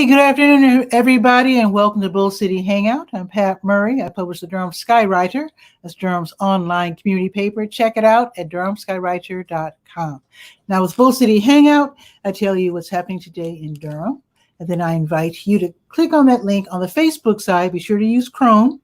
Hey, good afternoon, everybody, and welcome to Bull City Hangout. I'm Pat Murray. I publish the Durham 𝗕𝗨𝗟𝗟. That's Durham's online community paper. Check it out at durhamskywriter.com. Now, with Bull City Hangout, I tell you what's happening today in Durham, and then I invite you to click on that link on the Facebook side. Be sure to use Chrome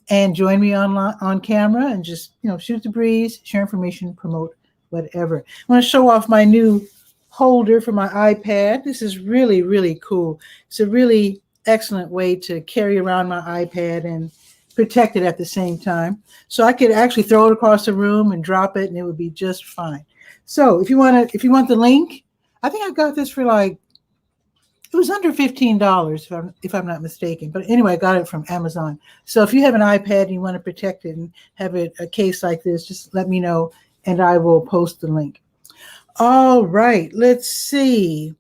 and join me on camera and just shoot the breeze, share information, promote whatever. I want to show off my new holder for my iPad. This is really, really cool. It's a really excellent way to carry around my iPad and protect it at the same time. So I could actually throw it across the room and drop it, and it would be just fine. So if you want the link, I think I got this for it was under $15 if I'm not mistaken. But anyway, I got it from Amazon. So if you have an iPad and you want to protect it and have it a case like this, just let me know and I will post the link. All right, let's see.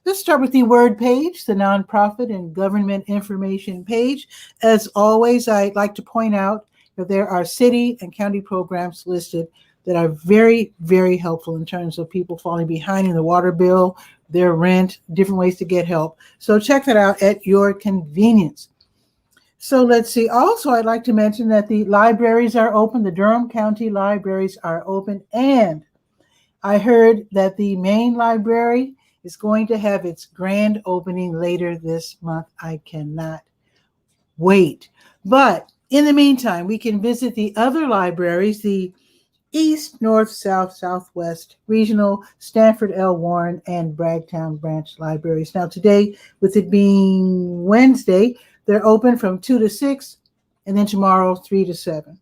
Let's start with the word page, the nonprofit and government information page. As always, I'd like to point out that there are city and county programs listed that are very, very helpful in terms of people falling behind in the water bill, their rent, different ways to get help. So check that out at your convenience. So let's see. Also, I'd like to mention that the libraries are open. The Durham County libraries are open, and I heard that the main library is going to have its grand opening later this month. I cannot wait. But in the meantime, we can visit the other libraries, the East, North, South, Southwest Regional, Stanford L. Warren, and Bragtown Branch libraries. Now today, with it being Wednesday, they're open from 2 to 6, and then tomorrow 3 to 7.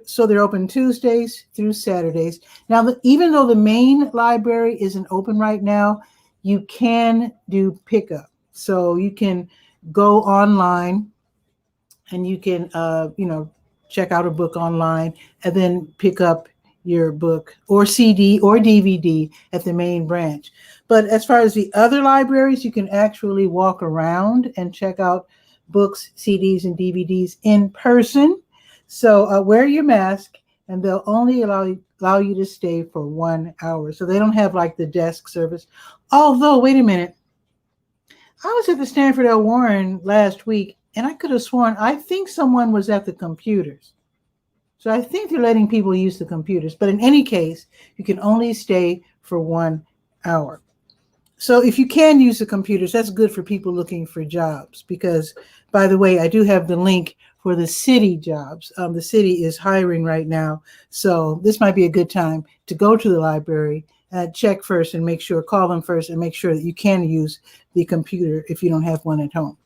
So they're open Tuesdays through Saturdays. Now, even though the main library isn't open right now, you can do pickup. So you can go online and you can, check out a book online and then pick up your book or CD or DVD at the main branch. But as far as the other libraries, you can actually walk around and check out books, CDs, and DVDs in person. So wear your mask, and they'll only allow you to stay for 1 hour. So they don't have like the desk service. Although, wait a minute. I was at the Stanford L. Warren last week, and I could have sworn, I think someone was at the computers. So I think they're letting people use the computers. But in any case, you can only stay for 1 hour. So if you can use the computers, that's good for people looking for jobs. Because, by the way, I do have the link for the city jobs. The city is hiring right now. So this might be a good time to go to the library, check first and call them first and make sure that you can use the computer if you don't have one at home.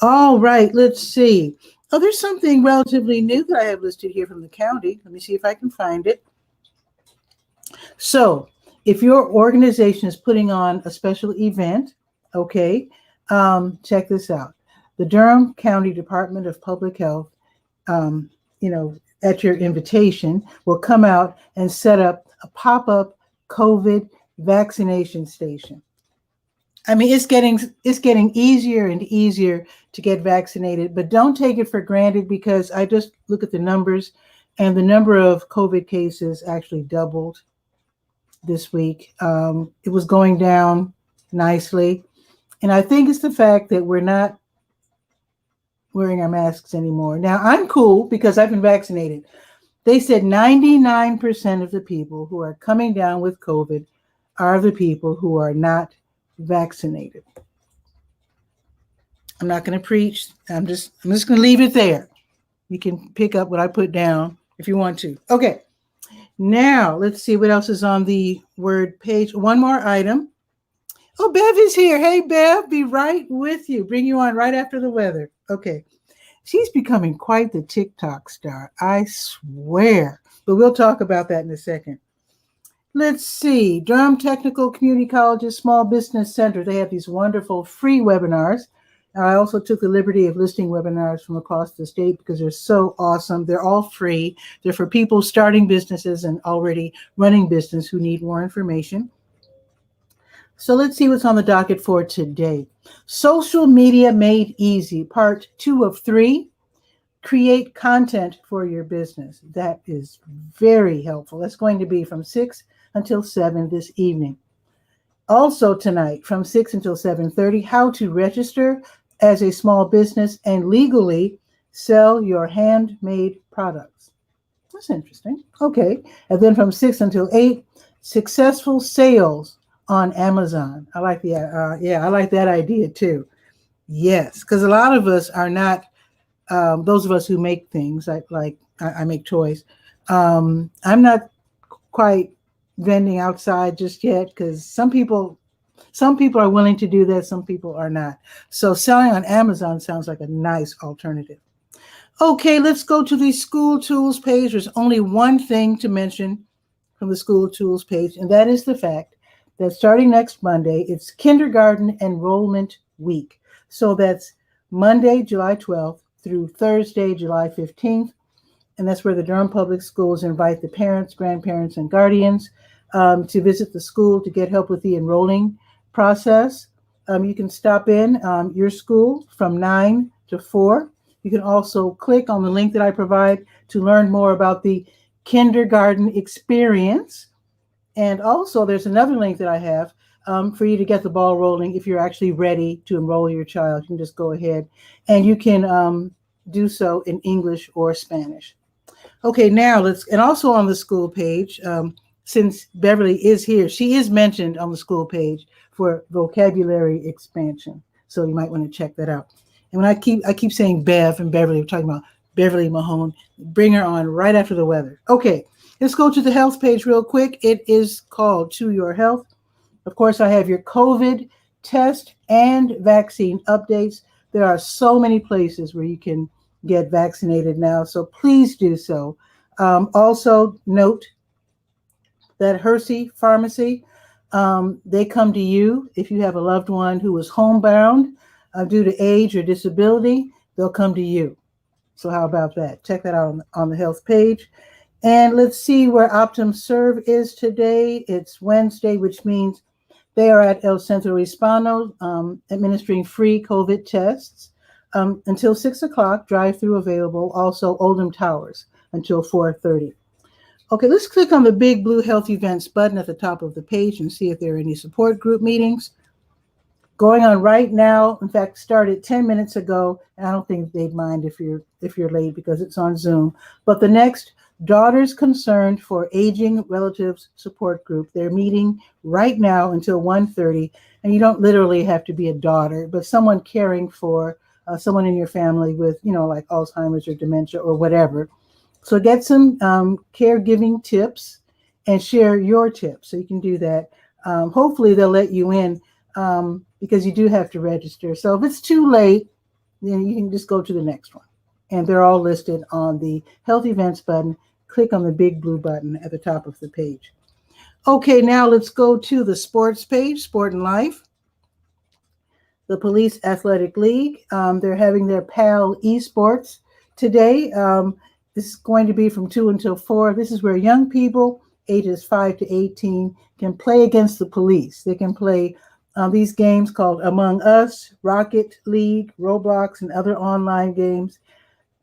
All right, let's see. Oh, there's something relatively new that I have listed here from the county. Let me see if I can find it. So if your organization is putting on a special event, okay, check this out. The Durham County Department of Public Health, at your invitation, will come out and set up a pop-up COVID vaccination station. I mean, it's getting easier and easier to get vaccinated, but don't take it for granted, because I just look at the numbers, and the number of COVID cases actually doubled this week. It was going down nicely, and I think it's the fact that we're not wearing our masks anymore. Now, I'm cool because I've been vaccinated. They said 99% of the people who are coming down with COVID are the people who are not vaccinated. I'm not going to preach. I'm just going to leave it there. You can pick up what I put down if you want to. Okay. Now, let's see what else is on the word page. One more item. Oh, Bev is here. Hey, Bev, be right with you. Bring you on right after the weather. Okay. She's becoming quite the TikTok star, I swear. But we'll talk about that in a second. Let's see. Durham Technical Community College's Small Business Center. They have these wonderful free webinars. I also took the liberty of listing webinars from across the state because they're so awesome. They're all free. They're for people starting businesses and already running business who need more information. So let's see what's on the docket for today. Social Media Made Easy, part 2 of 3. Create content for your business. That is very helpful. That's going to be from 6 until 7 this evening. Also tonight from 6 until 7:30, how to register as a small business and legally sell your handmade products. That's interesting. Okay. And then from 6 until 8, successful sales on Amazon. I like I like that idea too. Yes, because a lot of us are not, those of us who make things, I make toys. I'm not quite vending outside just yet because some people are willing to do that, some people are not. So selling on Amazon sounds like a nice alternative. Okay, let's go to the school tools page. There's only one thing to mention from the school tools page, and that is the fact that starting next Monday, it's kindergarten enrollment week. So that's Monday, July 12th through Thursday, July 15th. And that's where the Durham Public Schools invite the parents, grandparents, and guardians to visit the school to get help with the enrolling process. You can stop in your school from 9 to 4. You can also click on the link that I provide to learn more about the kindergarten experience. And also there's another link that I have for you to get the ball rolling. If you're actually ready to enroll your child, you can just go ahead and you can do so in English or Spanish. Okay, now and also on the school page, since Beverly is here, she is mentioned on the school page for vocabulary expansion. So you might want to check that out. And when I keep saying Bev and Beverly, we're talking about Beverly Mahone. Bring her on right after the weather. Okay, let's go to the health page real quick. It is called To Your Health. Of course, I have your COVID test and vaccine updates. There are so many places where you can get vaccinated now, so please do so. Also note that Hersey Pharmacy, they come to you if you have a loved one who is homebound due to age or disability. They'll come to you. So how about that? Check that out on the health page. And let's see where Optum Serve is today. It's Wednesday, which means they are at El Centro Hispano administering free COVID tests until 6 o'clock, drive-through available. Also Oldham Towers until 4:30. Okay, let's click on the big blue health events button at the top of the page and see if there are any support group meetings going on right now. In fact, started 10 minutes ago, and I don't think they'd mind if you're late because it's on Zoom. But the next Daughters Concerned for Aging Relatives support group, they're meeting right now until 1:30, and you don't literally have to be a daughter, but someone caring for someone in your family with, like Alzheimer's or dementia or whatever. So get some caregiving tips and share your tips. So you can do that. Hopefully they'll let you in because you do have to register. So if it's too late, then you can just go to the next one. And they're all listed on the health events button. Click on the big blue button at the top of the page. Okay, now let's go to the sports page, Sport and Life. The Police Athletic League, they're having their PAL esports today. This is going to be from 2 until 4. This is where young people ages 5 to 18 can play against the police. They can play these games called Among Us, Rocket League, Roblox, and other online games.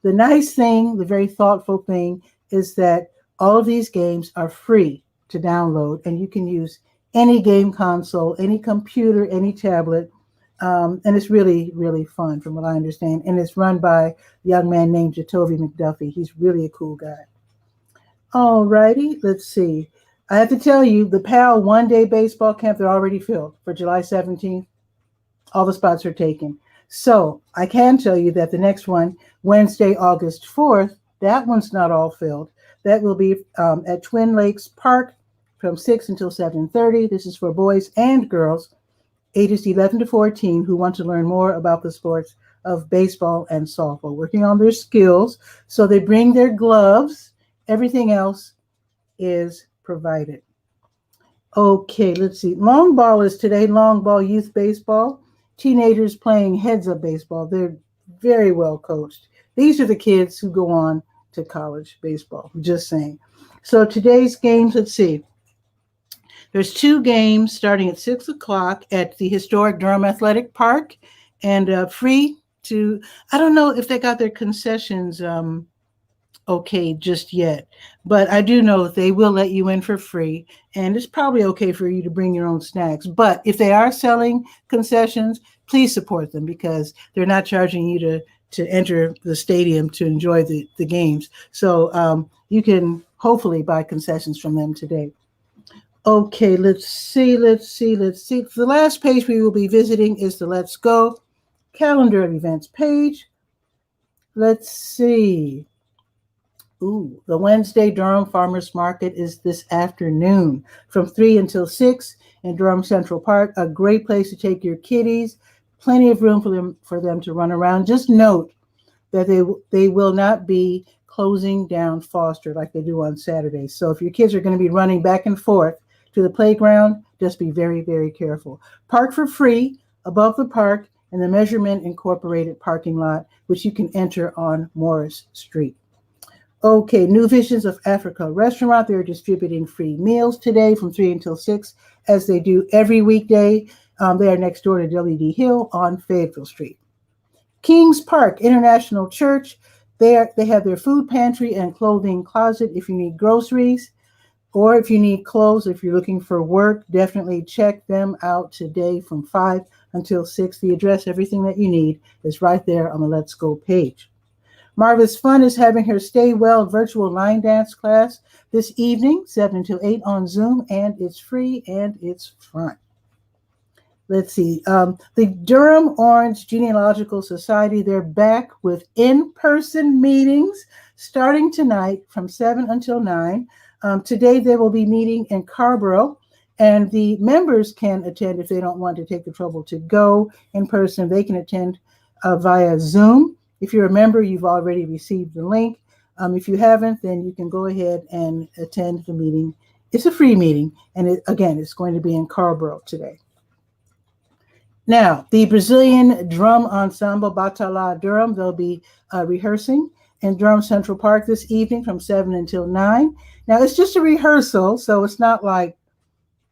The nice thing, the very thoughtful thing, is that all of these games are free to download, and you can use any game console, any computer, any tablet. And it's really, really fun from what I understand. And it's run by a young man named Jatovy McDuffie. He's really a cool guy. All righty, let's see. I have to tell you, the PAL one-day baseball camp, they're already filled for July 17th. All the spots are taken. So I can tell you that the next one, Wednesday, August 4th, that one's not all filled. That will be at Twin Lakes Park from 6 until 7:30. This is for boys and girls ages 11 to 14 who want to learn more about the sports of baseball and softball, working on their skills. So they bring their gloves. Everything else is provided. Okay, let's see. Long ball is today, long ball youth baseball. Teenagers playing heads-up baseball. They're very well coached. These are the kids who go on to college baseball, just saying. So today's games, let's see. There's 2 games starting at 6 o'clock at the historic Durham Athletic Park, and free to, I don't know if they got their concessions okay just yet. But I do know they will let you in for free, and it's probably okay for you to bring your own snacks. But if they are selling concessions, please support them because they're not charging you to enter the stadium to enjoy the games. So you can hopefully buy concessions from them today. Okay, let's see. The last page we will be visiting is the Let's Go calendar of events page. Let's see. Ooh, the Wednesday Durham Farmers Market is this afternoon from 3 until 6 in Durham Central Park. A great place to take your kiddies. Plenty of room for them to run around. Just note that they will not be closing down Foster like they do on Saturdays. So if your kids are going to be running back and forth to the playground, just be very, very careful. Park for free above the park in the Measurement Incorporated parking lot, which you can enter on Morris Street. Okay, New Visions of Africa restaurant. They're distributing free meals today from 3 until 6, as they do every weekday. They are next door to W.D. Hill on Fayetteville Street. Kings Park International Church. They have their food pantry and clothing closet if you need groceries, or if you need clothes, if you're looking for work, definitely check them out today from 5 until 6. The address, everything that you need is right there on the Let's Go page. Marva's Fun is having her Stay Well virtual line dance class this evening, 7 to 8 on Zoom, and it's free and it's fun. Let's see. The Durham Orange Genealogical Society, they're back with in-person meetings starting tonight from 7 until 9. Today they will be meeting in Carborough, and the members can attend if they don't want to take the trouble to go in person. They can attend via Zoom. If you're a member, you've already received the link. If you haven't, then you can go ahead and attend the meeting. It's a free meeting, and it's going to be in Carborough today. Now, the Brazilian Drum Ensemble Batalha Durham, they'll be rehearsing in Durham Central Park this evening from 7 until 9. Now, it's just a rehearsal, so it's not like,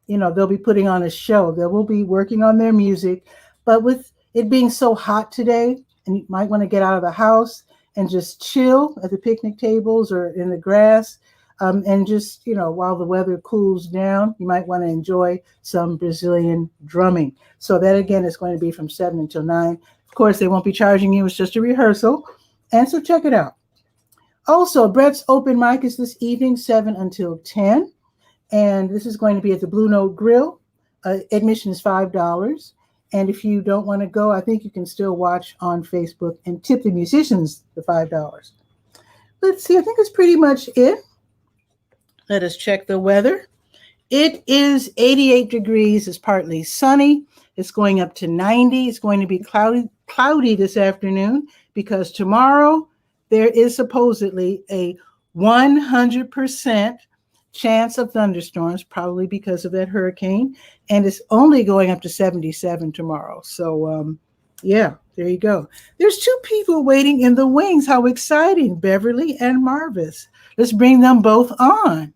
they'll be putting on a show. They will be working on their music, but with it being so hot today, and you might want to get out of the house and just chill at the picnic tables or in the grass. And just, while the weather cools down, you might want to enjoy some Brazilian drumming. So that, again, is going to be from 7 until 9. Of course, they won't be charging you. It's just a rehearsal. And so check it out. Also, Brett's Open Mic is this evening, 7 until 10. And this is going to be at the Blue Note Grill. Admission is $5. And if you don't want to go, I think you can still watch on Facebook and tip the musicians the $5. Let's see, I think that's pretty much it. Let us check the weather. It is 88 degrees. It's partly sunny. It's going up to 90. It's going to be cloudy this afternoon because tomorrow there is supposedly a 100% chance of thunderstorms, probably because of that hurricane, and it's only going up to 77 tomorrow. So yeah, there you go. There's 2 people waiting in the wings. How exciting, Beverly and Marvis. Let's bring them both on.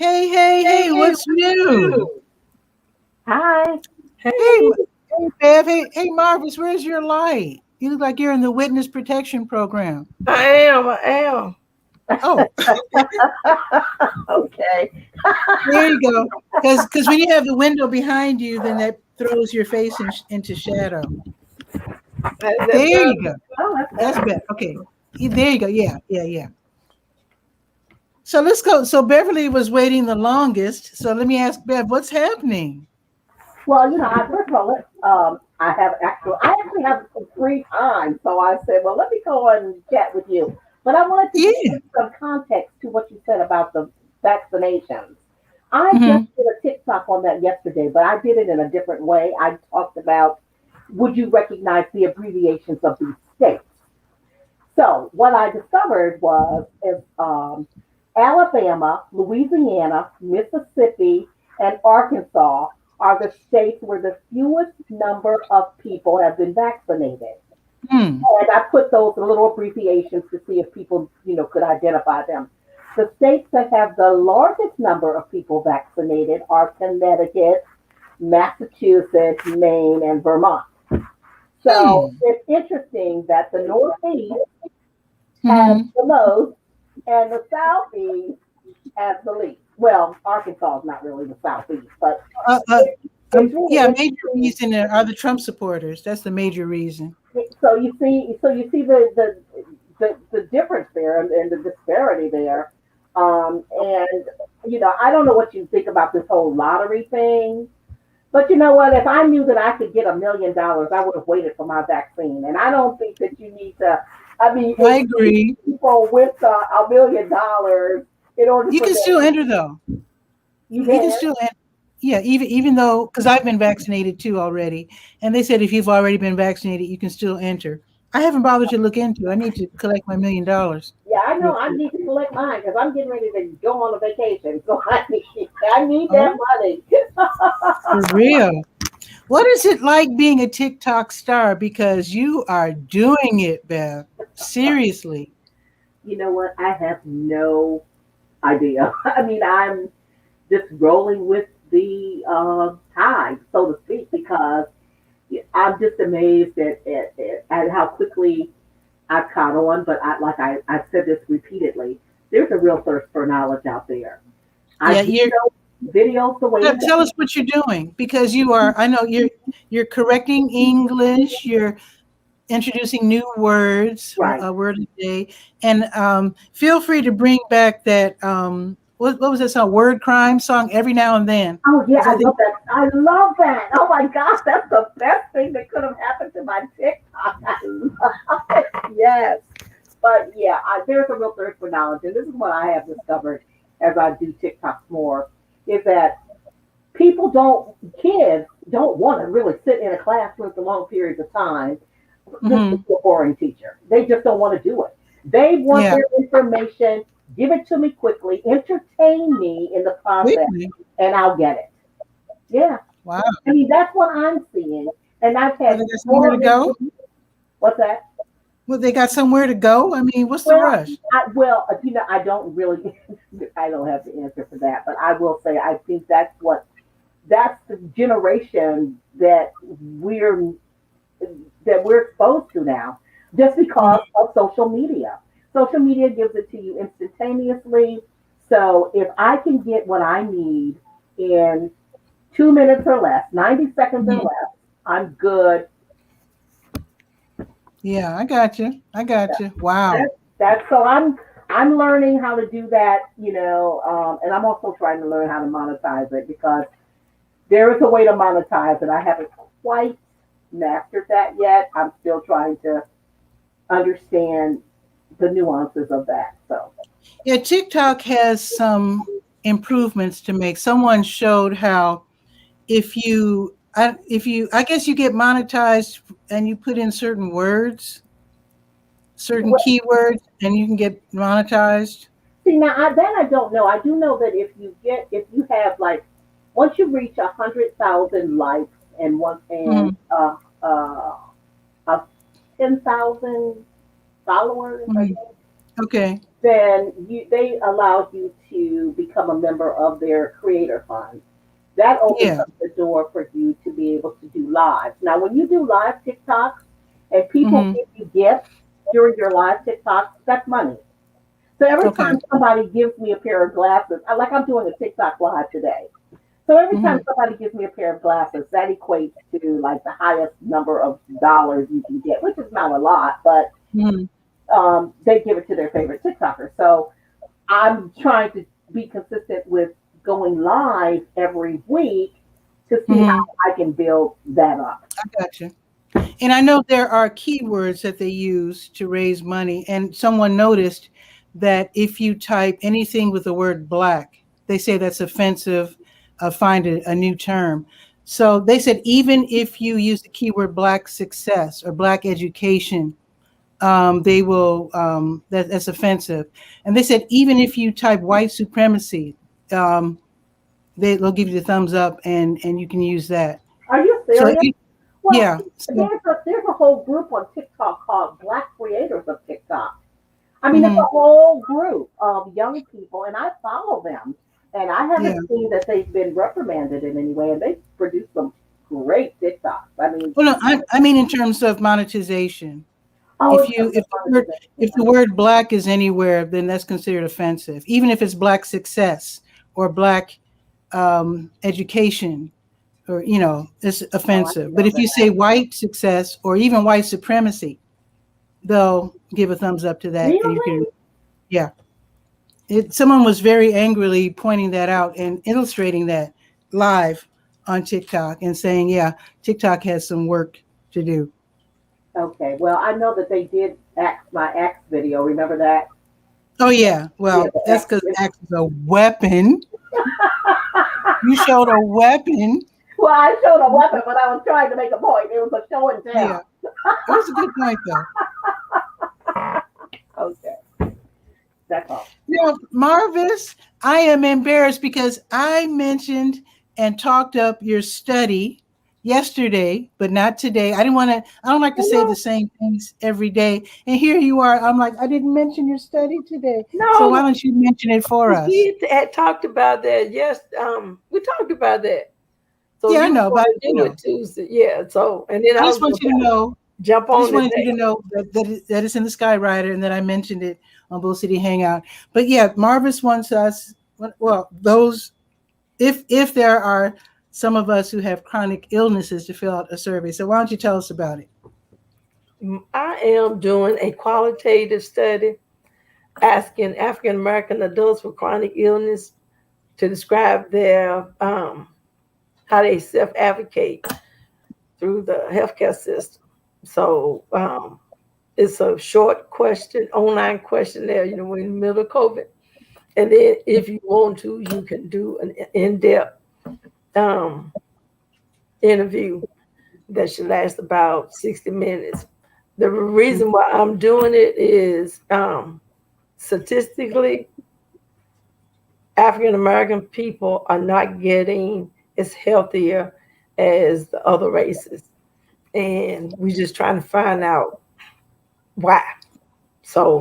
Hey, what's new? Hi. Hey, Bev. Hey, Marvis, where's your light? You look like you're in the witness protection program. I am. Oh. Okay. There you go. Because when you have the window behind you, then that throws your face into shadow. There you go. Oh, That's better. Okay. There you go. Yeah. So let's go. So Beverly was waiting the longest. So let me ask Bev, what's happening? Well, first of all, I actually have some free time, so I said, well, let me go and chat with you. But I wanted to give some context to what you said about the vaccinations. I just did a TikTok on that yesterday, but I did it in a different way. I talked about, would you recognize the abbreviations of these states? So what I discovered was Alabama, Louisiana, Mississippi, and Arkansas are the states where the fewest number of people have been vaccinated. And I put those little abbreviations to see if people, could identify them. The states that have the largest number of people vaccinated are Connecticut, Massachusetts, Maine, and Vermont. So it's interesting that the Northeast has the most and the Southeast has the least. Well, Arkansas is not really the Southeast, but yeah, major reason are the Trump supporters. That's the major reason. So you see the difference there and the disparity there. And I don't know what you think about this whole lottery thing. But you know what? If I knew that I could get $1 million, I would have waited for my vaccine. And I don't think that you need to. I mean, I agree. People with $1 million in order. You can still enter though. You can still enter. Yeah, even though, because I've been vaccinated too already, and they said if you've already been vaccinated, you can still enter. I haven't bothered to look into. I need to collect my $1 million. Yeah, I know. I need to collect mine because I'm getting ready to go on a vacation. So I need that money. For real. What is it like being a TikTok star? Because you are doing it, Bev. Seriously. You know what? I have no idea. I mean, I'm just rolling with the tide, so to speak, because I'm just amazed at how quickly I've caught on. But I've said this repeatedly. There's a real thirst for knowledge out there. Videos the way. Tell us what you're doing, because you are. I know you're correcting English. You're introducing new words, right. A word a day, and feel free to bring back that. What was that song? Word Crime song every now and then. Oh yeah, I love that. I love that. Oh my gosh, that's the best thing that could have happened to my TikTok. I love it. Yes, but yeah, there's a real thirst for knowledge, and this is what I have discovered as I do TikToks more, is that kids don't want to really sit in a classroom for long periods of time. This is a boring teacher. They just don't want to do it. They want their information. Give it to me quickly, entertain me in the process, and I'll get it. Yeah. Wow. I mean, that's what I'm seeing. And I've had somewhere to go. What's that? Well, they got somewhere to go. I mean, what's the rush? I don't really, I don't have the answer for that, but I will say I think that's the generation that we're exposed to now, just because of social media. Social media gives it to you instantaneously. So if I can get what I need in 2 minutes or less, 90 seconds or less, I'm good. Yeah, I got you. Wow. That's so I'm learning how to do that, and I'm also trying to learn how to monetize it, because there is a way to monetize it. I haven't quite mastered that yet. I'm still trying to understand the nuances of that. So yeah, TikTok has some improvements to make. Someone showed how I guess you get monetized and you put in certain words, certain keywords, and you can get monetized. See, now I don't know. I do know that if you have once you reach 100,000 likes and 10,000 followers, okay, then they allow you to become a member of their creator fund. That opens up the door for you to be able to do lives. Now, when you do live TikToks and people give you gifts during your live TikToks, that's money. So every time somebody gives me a pair of glasses, I'm doing a TikTok live today. So every time somebody gives me a pair of glasses, that equates to the highest number of dollars you can get, which is not a lot, but they give it to their favorite TikToker. So I'm trying to be consistent with going live every week to see how I can build that up. I got you. And I know there are keywords that they use to raise money. And someone noticed that if you type anything with the word black, they say that's offensive. Find a new term. So they said even if you use the keyword black success or black education, they will, that's offensive. And they said even if you type white supremacy, they'll give you the thumbs up and you can use that. Are you serious? Yeah. There's a whole group on TikTok called Black Creators of TikTok. I mean, it's a whole group of young people, and I follow them, and I haven't seen that they've been reprimanded in any way, and they produce some great TikToks. I mean, well, no, I mean in terms of monetization. oh, If you if the word black is anywhere, then that's considered offensive, even if it's black success or black education, or it's offensive. But if you say white success or even white supremacy, they'll give a thumbs up to that. And you can, yeah. Someone was very angrily pointing that out and illustrating that live on TikTok and saying, yeah, TikTok has some work to do. Okay, well, I know that they did my axe video. Remember that? Oh, yeah. Well, that's because axe is a weapon. You showed a weapon. Well, I showed a weapon, but I was trying to make a point. It was a show and tell. Yeah. It was a good point, though. Okay. That's all. Marvis, I am embarrassed because I mentioned and talked up your study yesterday, but not today. I don't like to say the same things every day. And here you are. I'm like, I didn't mention your study today. No. So why don't you mention it for us? We had talked about that. Yes. We talked about that. So yeah, I know. But do it Tuesday. Yeah. So, and then I just want you to know. Jump on. I just wanted you to know that it's in the Skywriter and that I mentioned it on Bull City Hangout. But yeah, Marvis wants us. Well, those if there are some of us who have chronic illnesses to fill out a survey. So why don't you tell us about it? I am doing a qualitative study asking African American adults with chronic illness to describe their how they self-advocate through the healthcare system. So it's a short question, online questionnaire, we're in the middle of COVID. And then if you want to, you can do an in-depth interview that should last about 60 minutes. The reason why I'm doing it is statistically, African American people are not getting as healthier as the other races. And we're just trying to find out why. So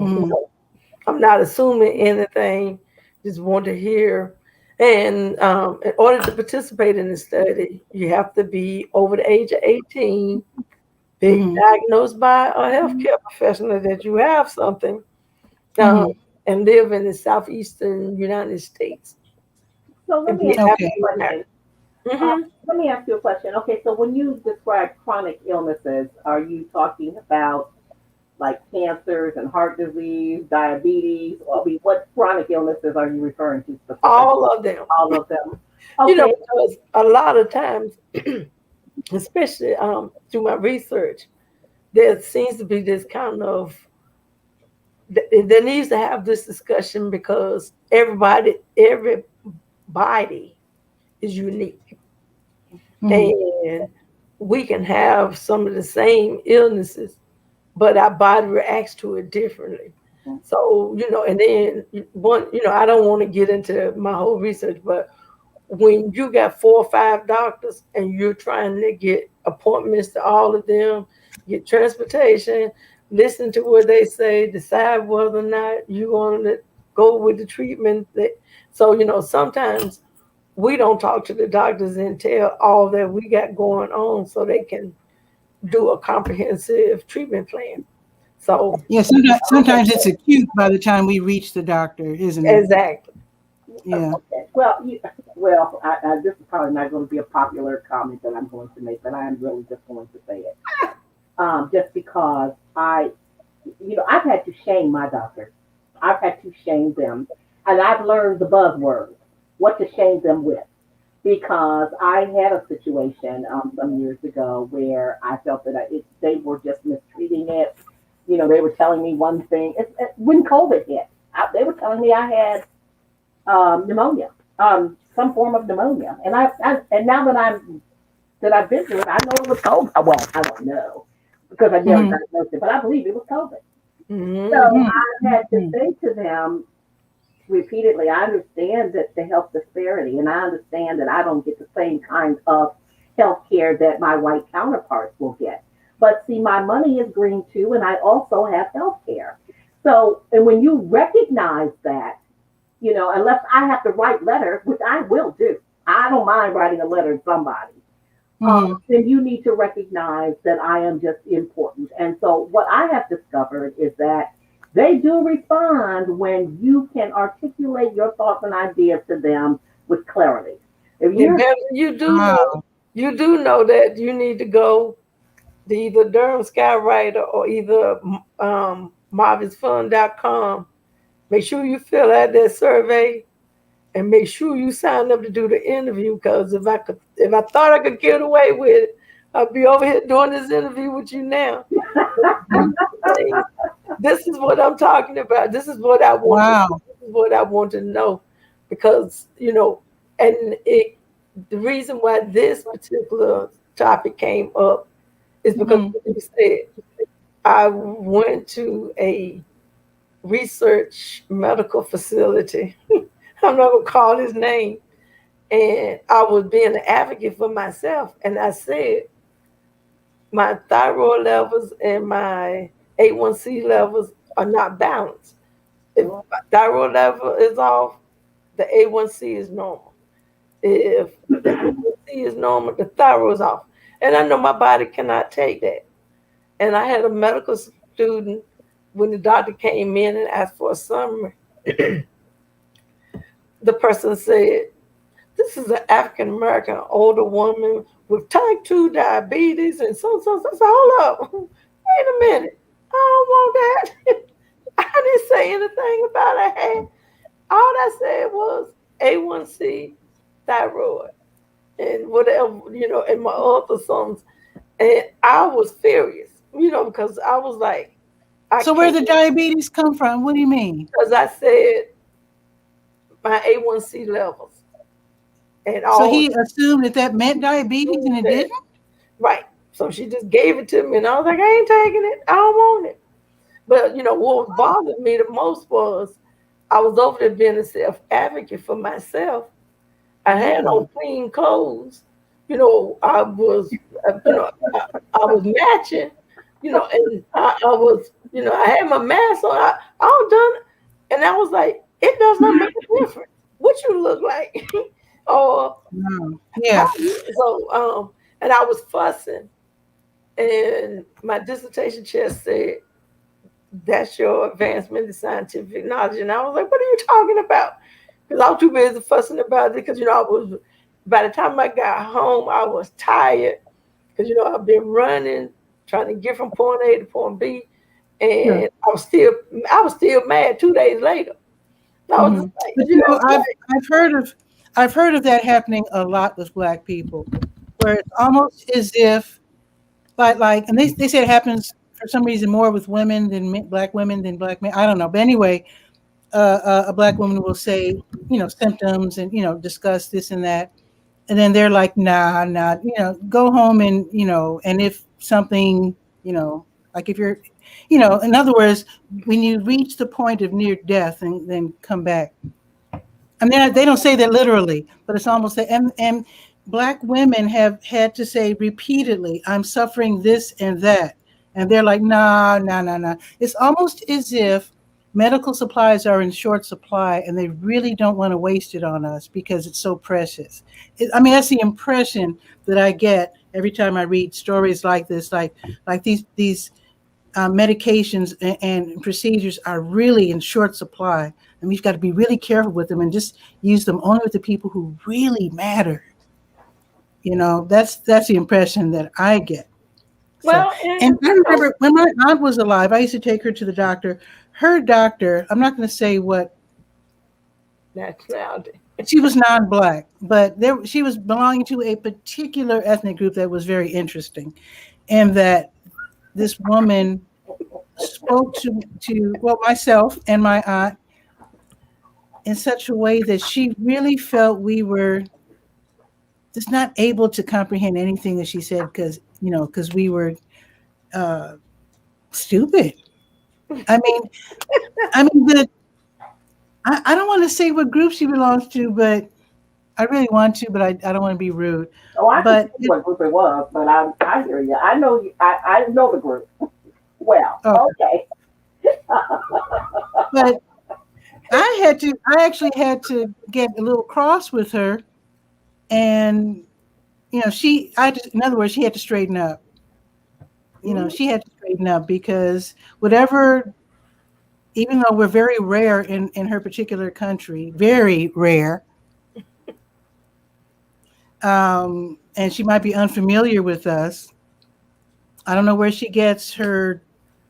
I'm not assuming anything, just want to hear. And in order to participate in the study, you have to be over the age of 18, be diagnosed by a healthcare professional that you have something, and live in the southeastern United States. So let me ask you a question. Let me ask you a question. Okay, so when you describe chronic illnesses, are you talking about like cancers and heart disease, diabetes? I mean, what chronic illnesses are you referring to specifically? All of them. All of them. Okay. Because a lot of times, especially through my research, there seems to be this kind of, there needs to have this discussion because everybody is unique. And we can have some of the same illnesses, but our body reacts to it differently. So, and then I don't want to get into my whole research, but when you got 4 or 5 doctors and you're trying to get appointments to all of them, get transportation, listen to what they say, decide whether or not you're going to go with the treatment. So, sometimes we don't talk to the doctors and tell all that we got going on so they can do a comprehensive treatment plan. So yeah, sometimes it's acute by the time we reach the doctor, isn't it? Exactly. Yeah. Okay. Well, this is probably not going to be a popular comment that I'm going to make, but I am really just going to say it. Just because I've had to shame my doctors. I've had to shame them, and I've learned the buzzwords, what to shame them with. Because I had a situation some years ago where I felt that they were just mistreating it. They were telling me one thing. When COVID hit, they were telling me I had pneumonia, some form of pneumonia. And and now that I've been through it, I know it was COVID. Well, I don't know because I never diagnosed it, but I believe it was COVID. So I had to say to them repeatedly, I understand that the health disparity, and I understand that I don't get the same kind of health care that my white counterparts will get. But see, my money is green too, and I also have health care. So, and when you recognize that, unless I have to write letters, which I will do, I don't mind writing a letter to somebody. Then you need to recognize that I am just important. And so, what I have discovered is that they do respond when you can articulate your thoughts and ideas to them with clarity. If you do know that you need to go to either Durham Skywriter or either marvisfund.com. Make sure you fill out that survey and make sure you sign up to do the interview. Because if I thought I could get away with it, I'd be over here doing this interview with you now. This is what I'm talking about. This is what I want. Wow. This is what I want to know, because and the reason why this particular topic came up is because you said I went to a research medical facility. I'm not gonna call his name, and I was being an advocate for myself, and I said my thyroid levels and my A1C levels are not balanced. If my thyroid level is off, the A1C is normal. If the A1C is normal, the thyroid is off. And I know my body cannot take that. And I had a medical student, when the doctor came in and asked for a summary, the person said, "This is an African-American older woman with type 2 diabetes and so. So, hold up. Wait a minute. I don't want that." I didn't say anything about it. All I said was A1C, thyroid, and whatever, and my ultrasounds. And I was furious, because I was like, so where did the diabetes come from? What do you mean? Because I said my A1C levels. And so he assumed that meant diabetes and it didn't? Right. So she just gave it to me, and I was like, I ain't taking it. I don't want it. But, what bothered me the most was I was over there being a self-advocate for myself. I had on clean clothes. I was, I was matching, and I was, I had my mask on. I all done, and I was like, it does not make a difference what you look like. Or yeah. So and I was fussing, and my dissertation chair said, "That's your advancement in scientific knowledge." And I was like, "What are you talking about?" Because I was too busy fussing about it. Because I was, by the time I got home, I was tired. Because I've been running, trying to get from point A to point B, and I was still mad 2 days later. I was like, but I've heard of that happening a lot with Black people, where it's almost as if, like, and they say it happens for some reason more with women than Black women than Black men. I don't know, but anyway, a Black woman will say, symptoms and discuss this and that, and then they're like, nah, go home and and if something, like if you're, in other words, when you reach the point of near death, and then come back. I mean, they don't say that literally, but it's almost that. And Black women have had to say repeatedly, "I'm suffering this and that," and they're like, nah. It's almost as if medical supplies are in short supply, and they really don't want to waste it on us because it's so precious. That's the impression that I get every time I read stories like this, like these medications and procedures are really in short supply, and we've got to be really careful with them and just use them only with the people who really matter. That's the impression that I get. Well, and I remember when my aunt was alive, I used to take her to the doctor. Her doctor, I'm not going to say what nationality. She was non-Black, but she was belonging to a particular ethnic group that was very interesting, and that this woman spoke to myself and my aunt in such a way that she really felt we were just not able to comprehend anything that she said because we were stupid. I don't want to say what group she belongs to, but I really want to, but I don't want to be rude. Oh, I can see what group it was, but I hear you. I know the group well. Oh. Okay. But I actually had to get a little cross with her, and in other words, she had to straighten up. She had to straighten up because whatever, even though we're very rare in her particular country, very rare, and she might be unfamiliar with us. I don't know where she gets her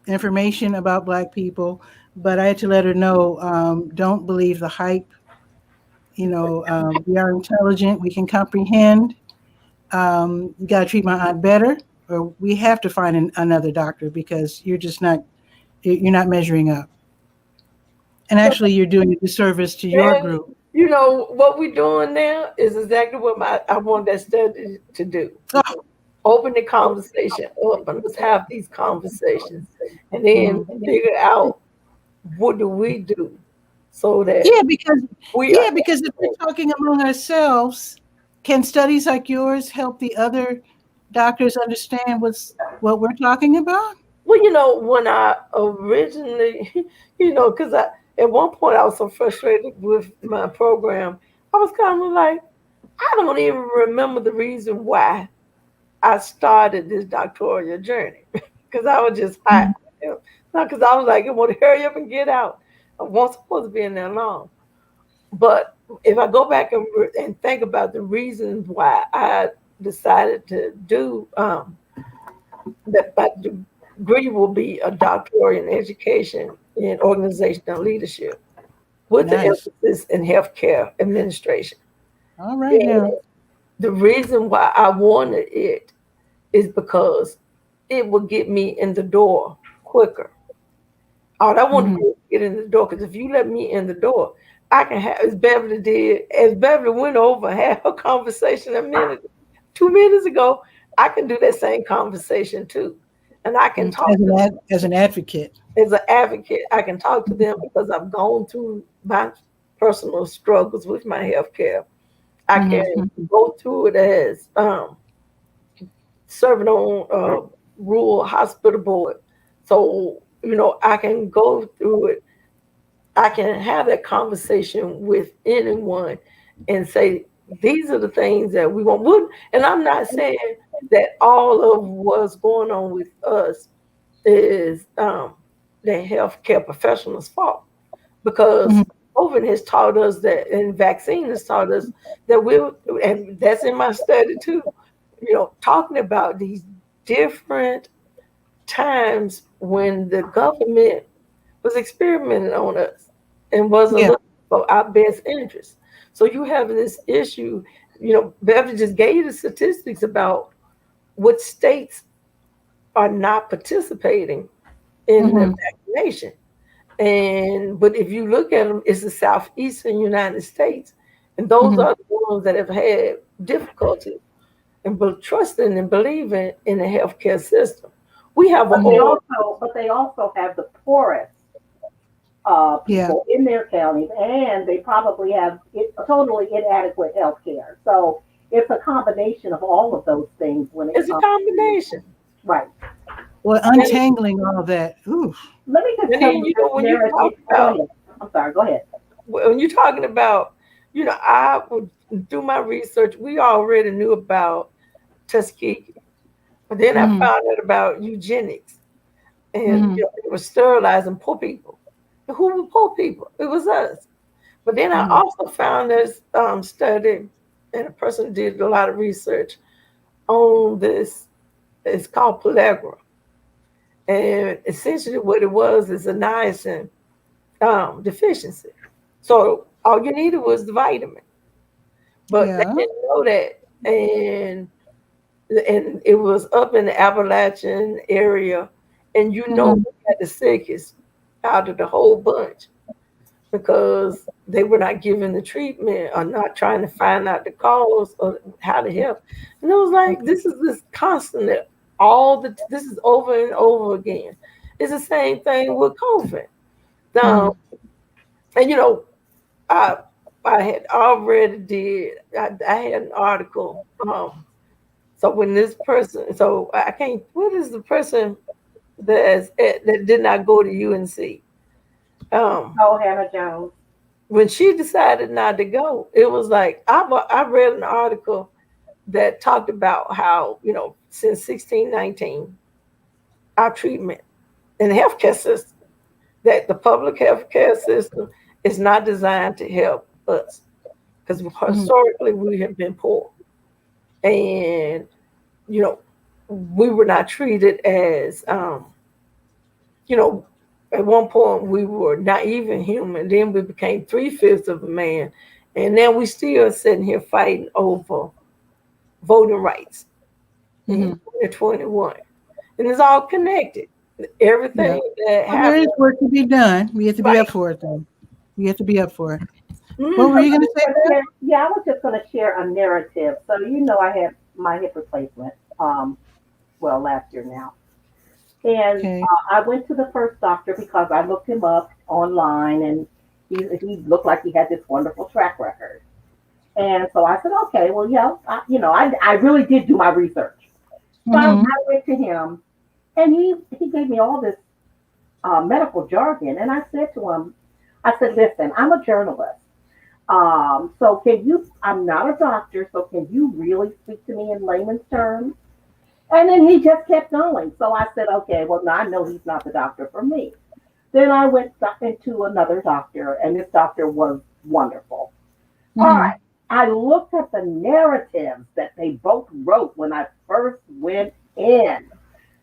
information about Black people, but I had to let her know, don't believe the hype. We are intelligent. We can comprehend. You got to treat my aunt better, or we have to find another doctor because you're not measuring up. And actually, you're doing a disservice to your group. What we're doing now is exactly what I want that study to do. Oh. Open the conversation up and let's have these conversations, and then figure out what do we do so that because if we're talking among ourselves, can studies like yours help the other doctors understand what we're talking about? Well, when I originally, because at one point I was so frustrated with my program, I was kind of like, I don't even remember the reason why I started this doctoral journey, because I was just hot. Not because I was like, I want to hurry up and get out. I wasn't supposed to be in there long. But if I go back and think about the reasons why I decided to do that, my degree will be a doctorate in education in organizational leadership with the emphasis in healthcare administration. All right, now. The reason why I wanted it is because it will get me in the door quicker. All I want to do is get in the door, because if you let me in the door, I can have, as Beverly went over and had her conversation 2 minutes ago, I can do that same conversation too. And I can talk as an advocate. As an advocate, I can talk to them because I've gone through my personal struggles with my healthcare. I can go through it as serving on rural hospital board. So, I can go through it. I can have that conversation with anyone and say, these are the things that we want. And I'm not saying that all of what's going on with us is the healthcare professionals' fault, because COVID has taught us that, and vaccine has taught us that and that's in my study too, talking about these different times when the government was experimenting on us and wasn't looking for our best interest. So you have this issue, Beverly just gave you the statistics about what states are not participating in the vaccination. But if you look at them, it's the southeastern United States. And those are the ones that have had difficulty in trusting and believing in the healthcare system. We have but they also have the poorest people in their counties, and they probably have totally inadequate health care. So it's a combination of all of those things. It's a combination. Right. Well, untangling all of that. Ooh. Let me just tell you, I'm sorry, go ahead. When you're talking about, I would do my research. We already knew about Tuskegee, but then I found out about eugenics, and it was sterilizing poor people. And who were poor people? It was us. But then I also found this study, and a person did a lot of research on this. It's called pellagra. And essentially what it was is a niacin deficiency. So all you needed was the vitamin. But they didn't know that. And it was up in the Appalachian area. And we had the sickest out of the whole bunch because they were not giving the treatment or not trying to find out the cause or how to help. And it was like, this is this constant, this is over and over again. It's the same thing with COVID. And I had already I had an article. So when this person, what is the person that did not go to UNC? Oh, Hannah Jones. When she decided not to go, it was like I read an article that talked about how, since 1619, our treatment in the healthcare system, that the public healthcare system is not designed to help us because historically we have been poor, and you know we were not treated as at one point we were not even human. Then we became 3/5 of a man, and now we still sitting here fighting over voting rights in 2021, and it's all connected. Everything that Well, there is happened, work to be done. We have to be right? up for it, though. We have to be up for it. What were Mhm. you going to say, Beth? Yeah, I was just going to share a narrative. So I had my hip replacement. Well, last year now, and Okay. I went to the first doctor because I looked him up online, and he looked like he had this wonderful track record. And so I said, okay, well, yeah, I really did do my research. So I Mm-hmm. went to him, and he gave me all this medical jargon, and I said to him, I said, listen, I'm a journalist. So can you? I'm not a doctor, so can you really speak to me in layman's terms? And then he just kept going. So I said, okay, well, now I know he's not the doctor for me. Then I went into another doctor, and this doctor was wonderful. All Mm-hmm. right. I looked at the narratives that they both wrote when I first went in.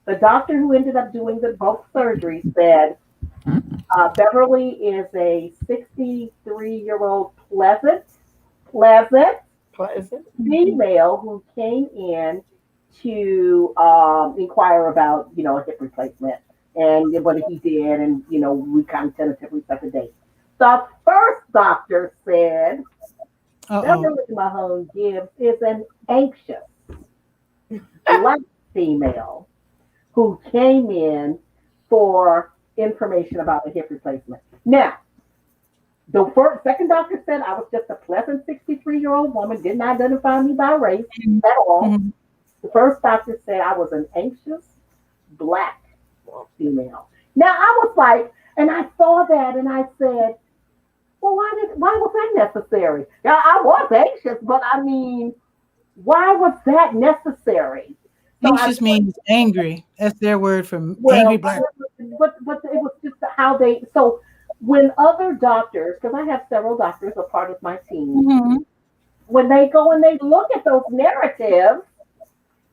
The doctor who ended up doing the both surgeries said, Beverly is a 63-year-old pleasant Pleasant. female who came in to inquire about, a hip replacement and what he did, and we kind of tentatively set the date. The first doctor said Uh-oh. Beverly Mahone Gibbs is an anxious black female who came in for information about a hip replacement. Now, second doctor said I was just a pleasant 63-year-old woman, didn't identify me by race at all. Mm-hmm. The first doctor said I was an anxious black female. Now I was like, and I saw that and I said, well, why was that necessary? Yeah, I was anxious, but I mean, why was that necessary? So I Anxious means angry. That's their word for angry Well, black. but it was just how they. So when other doctors, because I have several doctors a part of my team, Mm-hmm. when they go and they look at those narratives,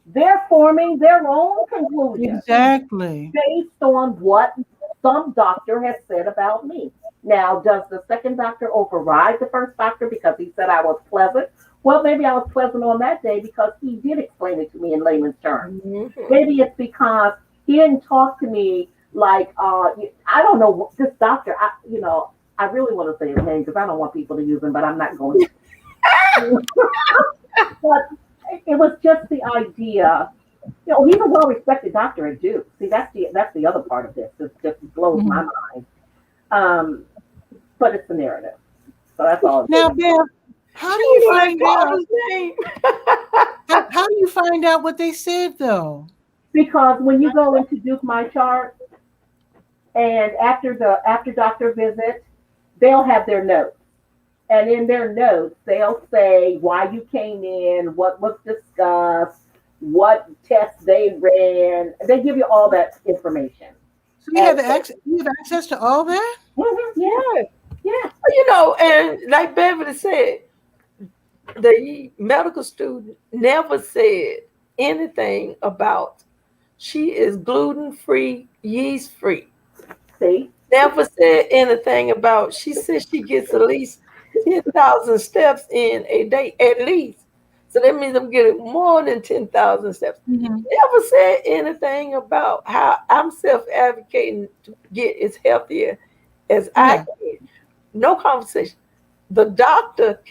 they're forming their own conclusions Exactly. based on what some doctor has said about me. Now, does the second doctor override the first doctor because he said I was pleasant? Well, maybe I was pleasant on that day because he did explain it to me in layman's terms. Mhm. Maybe it's because he didn't talk to me like I don't know this doctor. I really want to say his name because I don't want people to use him, but I'm not going to. But it was just the idea. He's a well-respected doctor at Duke. See, that's the other part of this. It just blows my mind. Um, but it's the narrative. So that's all. Now, Bev, how do You you know that find out? father's name. How do you find out what they said, though? Because when you go into Duke My Chart and after doctor visit, they'll have their notes. And in their notes, they'll say why you came in, what was discussed, what tests they ran. They give you all that information. So you And have access. You have access to all that. yeah, yeah. And like Beverly said, the medical student never said anything about she is gluten free, yeast free. See, Never said anything about she said she gets at least 10,000 steps in a day, at least. So that means I'm getting more than 10,000 steps. Mm-hmm. Never said anything about how I'm self advocating to get as healthier as I Yeah. can. No conversation. The doctor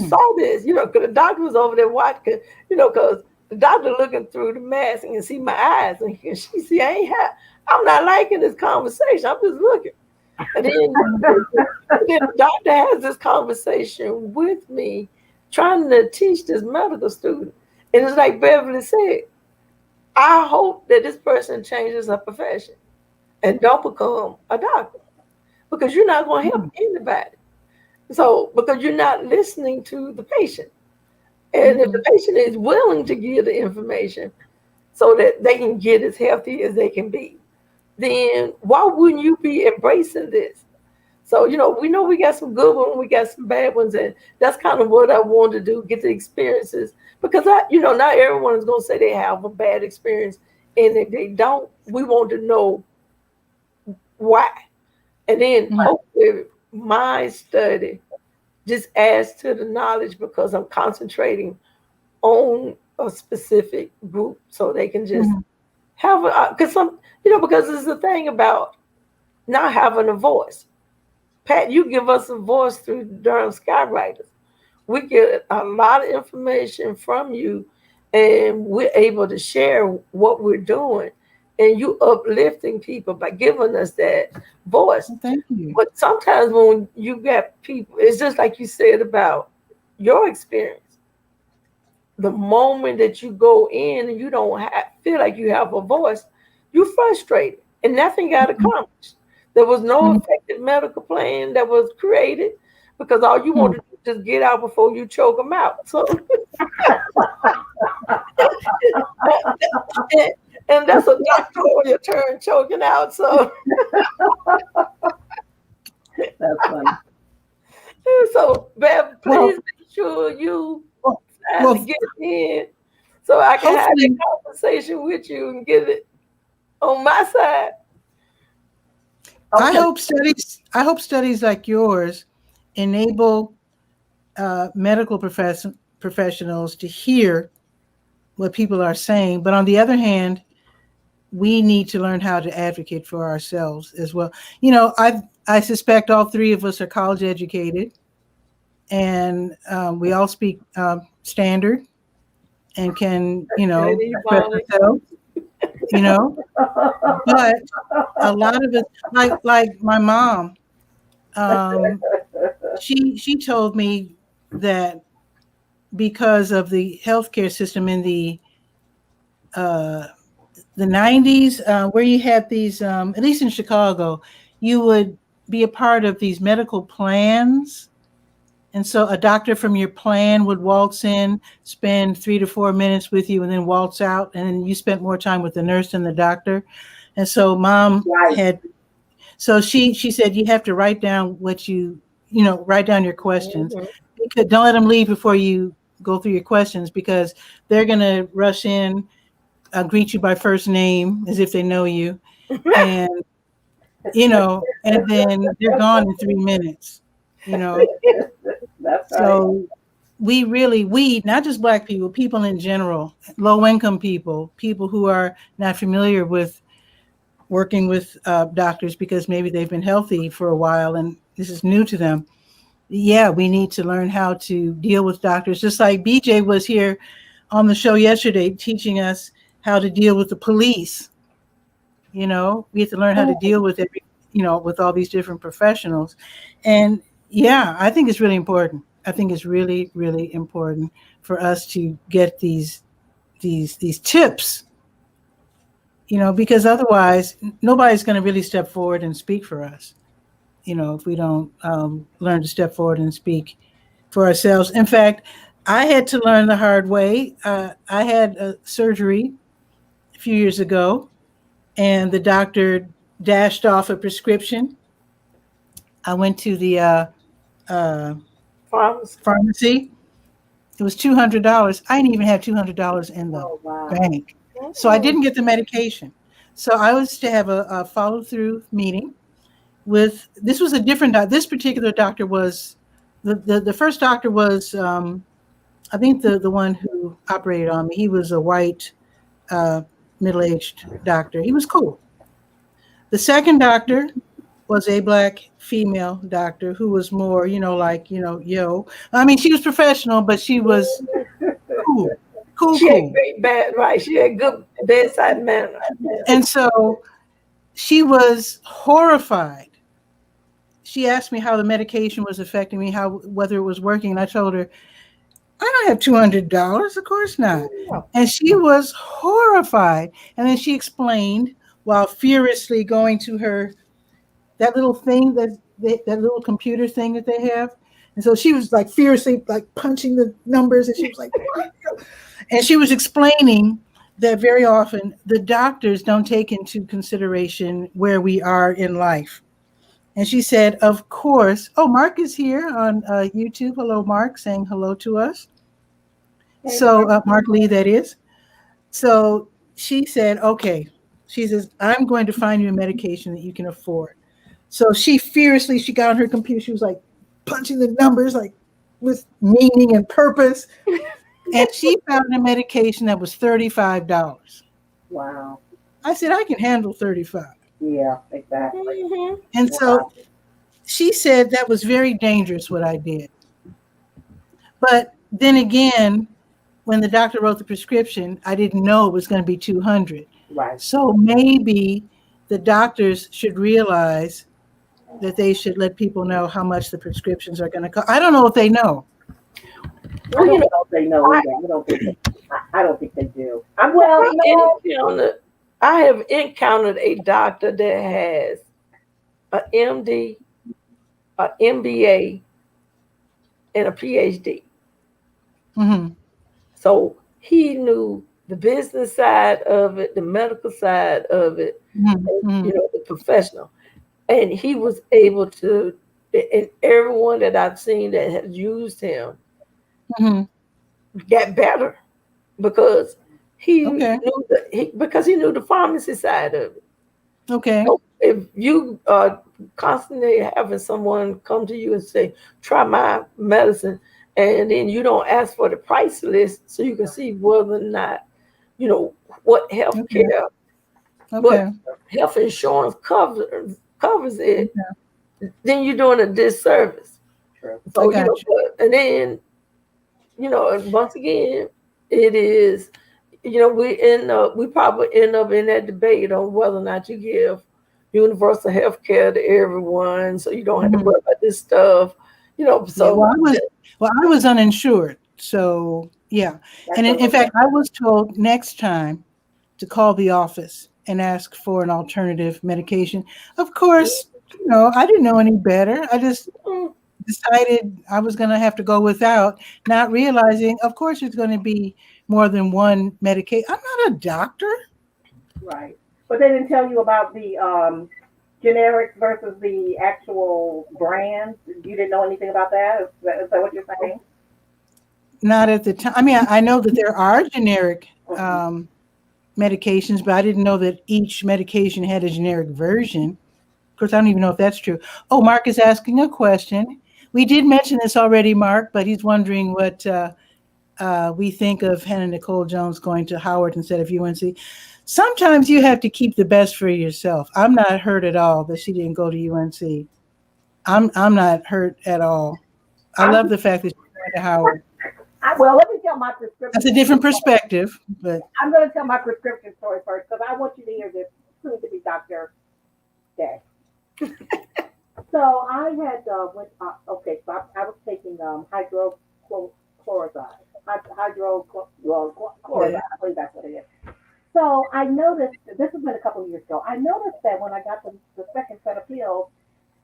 saw this, because the doctor was over there watching, because the doctor looking through the mask and can see my eyes, and she see I'm not liking this conversation. I'm just looking. And then the doctor has this conversation with me, trying to teach this medical student. And it's like Beverly said, I hope that this person changes her profession and don't become a doctor. because you're not going to help anybody. So, because you're not listening to the patient. And if the patient is willing to give the information so that they can get as healthy as they can be, then why wouldn't you be embracing this? So, we know we got some good ones, we got some bad ones, and that's kind of what I wanted to do, get the experiences. Because not everyone is going to say they have a bad experience, and if they don't, we want to know why. And then hopefully my study just adds to the knowledge because I'm concentrating on a specific group so they can just have because it's the thing about not having a voice. Pat, you give us a voice through Durham Skywriters. We get a lot of information from you, and we're able to share what we're doing, and you uplifting people by giving us that voice. Thank you. But sometimes when you got people, it's just like you said about your experience. The moment that you go in and you don't feel like you have a voice, you're frustrated, and nothing got accomplished. There was no effective medical plan that was created because all you wanted to do was just get out before you choke them out. So, and that's a doctoral term, choking out. So, That's funny. So, Bev, please make sure you get in so I can have a conversation with you and get it on my side. Okay. I hope studies like yours enable medical professionals to hear what people are saying. But on the other hand, we need to learn how to advocate for ourselves as well. I suspect all three of us are college educated, and we all speak standard and can, express ourselves. But a lot of it, like my mom, she told me that because of the healthcare system in the 90s, where you had these, at least in Chicago, you would be a part of these medical plans. And so a doctor from your plan would waltz in, spend 3 to 4 minutes with you, and then waltz out. And then you spent more time with the nurse than the doctor. And so mom she said, you have to write down write down your questions. Because don't let them leave before you go through your questions, because they're going to rush in, greet you by first name as if they know you. And, and then they're gone in 3 minutes, That's right. So we, not just Black people in general, low income people who are not familiar with working with doctors because maybe they've been healthy for a while and this is new to them. Yeah, we need to learn how to deal with doctors. Just like BJ was here on the show yesterday teaching us how to deal with the police. We have to learn how to deal with with all these different professionals. And yeah, I think it's really important. I think it's really, really important for us to get these tips, because otherwise nobody's going to really step forward and speak for us, if we don't learn to step forward and speak for ourselves. In fact, I had to learn the hard way. I had a surgery a few years ago, and the doctor dashed off a prescription. I went to the pharmacy. It was $200. I didn't even have $200 in the bank. So I didn't get the medication. So I was to have a follow-through meeting with, this was a different doctor. This particular doctor was, the first doctor was, I think the one who operated on me. He was a white, middle-aged doctor. He was cool. The second doctor was a Black female doctor who was more, yo. I mean, she was professional, but she was cool. She had great right? She had good bedside manner. And so she was horrified. She asked me how the medication was affecting me, whether it was working. And I told her, I don't have $200. Of course not. And she was horrified. And then she explained, while furiously going to her that little thing that little computer thing that they have. And so she was like fiercely like punching the numbers, and she was like, and she was explaining that very often the doctors don't take into consideration where we are in life. And she said, of course, oh, Mark is here on YouTube. Hello, Mark, saying hello to us. Hey, So Mark Lee, that is. So she said, okay, she says, I'm going to find you a medication that you can afford. So she got on her computer. She was like punching the numbers like with meaning and purpose. And she found a medication that was $35. wow. I said, I can handle 35. Yeah, exactly. Mhm. And so she said that was very dangerous what I did. But then again, when the doctor wrote the prescription, I didn't know it was going to be 200. Right. So maybe the doctors should realize that they should let people know how much the prescriptions are going to cost. I don't know if they know. I don't know if they know either. I don't think they do. I have encountered a doctor that has an MD, an MBA, and a PhD. Mm-hmm. So he knew the business side of it, the medical side of it, Mm-hmm. and, the professional. And he was able to, and everyone that I've seen that has used him got better because he knew because he knew the pharmacy side of it. Okay. So if you are constantly having someone come to you and say, try my medicine, and then you don't ask for the price list so you can see whether or not, what health care, what health insurance covers it, then you're doing a disservice. True. So, and then, and once again, it is, we probably end up in that debate on whether or not you give universal health care to everyone, so you don't have to worry about this stuff, so. I was uninsured, so yeah. And in fact, I was told next time to call the office and ask for an alternative medication. Of course, I didn't know any better. I just decided I was going to have to go without, not realizing, of course, there's going to be more than one medication. I'm not a doctor. Right. But they didn't tell you about the generics versus the actual brands. You didn't know anything about that? Is that what you're saying? Not at the time. I mean, I know that there are generic medications, but I didn't know that each medication had a generic version. Of course, I don't even know if that's true. Oh, Mark is asking a question. We did mention this already, Mark, but he's wondering what we think of Hannah Nicole Jones going to Howard instead of UNC. Sometimes you have to keep the best for yourself. I'm not hurt at all that she didn't go to UNC. I'm not hurt at all. I love the fact that she's going to Howard. Well, let me tell my prescription. That's a different perspective, but I'm going to tell my prescription story first because I want you to hear this. Soon to be Dr. Day. So I had I was taking hydrochloride. Hydrochloride, I believe that's what it is. So I noticed, this has been a couple of years ago, I noticed that when I got the second set of pills,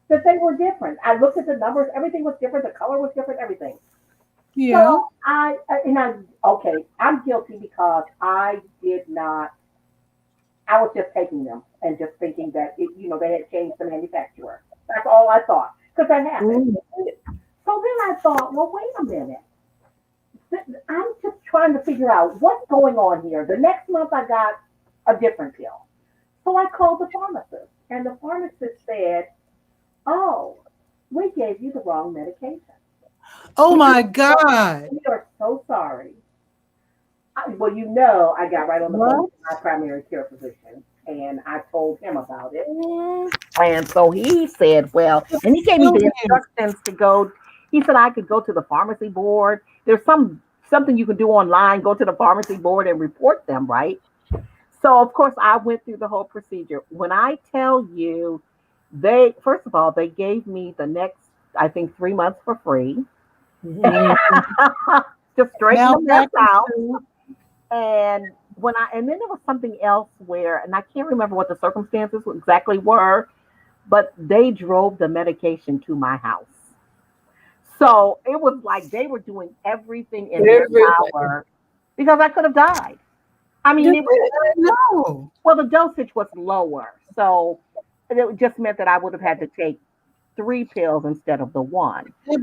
that they were different. I looked at the numbers, everything was different, the color was different, everything. yeah. So I'm guilty because I was just taking them and just thinking that they had changed the manufacturer. That's all I thought because that happened. So then I thought, well, wait a minute. I'm just trying to figure out what's going on here. The next month I got a different pill. So I called the pharmacist and the pharmacist said, oh, we gave you the wrong medication. Oh my God. We are so sorry. I got right on the phone with my primary care physician and I told him about it. And so he said, well, and he gave me the instructions to go. He said I could go to the pharmacy board. There's something you can do online, go to the pharmacy board and report them, right? So of course I went through the whole procedure. When I tell you, first of all, they gave me the next, I think 3 months for free. Just straighten the mess out. And then there was something else where, and I can't remember what the circumstances exactly were, but they drove the medication to my house. So it was like they were doing everything in their power because I could have died. I mean, it was, No. well, the dosage was lower. So it just meant that I would have had to take 3 pills instead of the one. But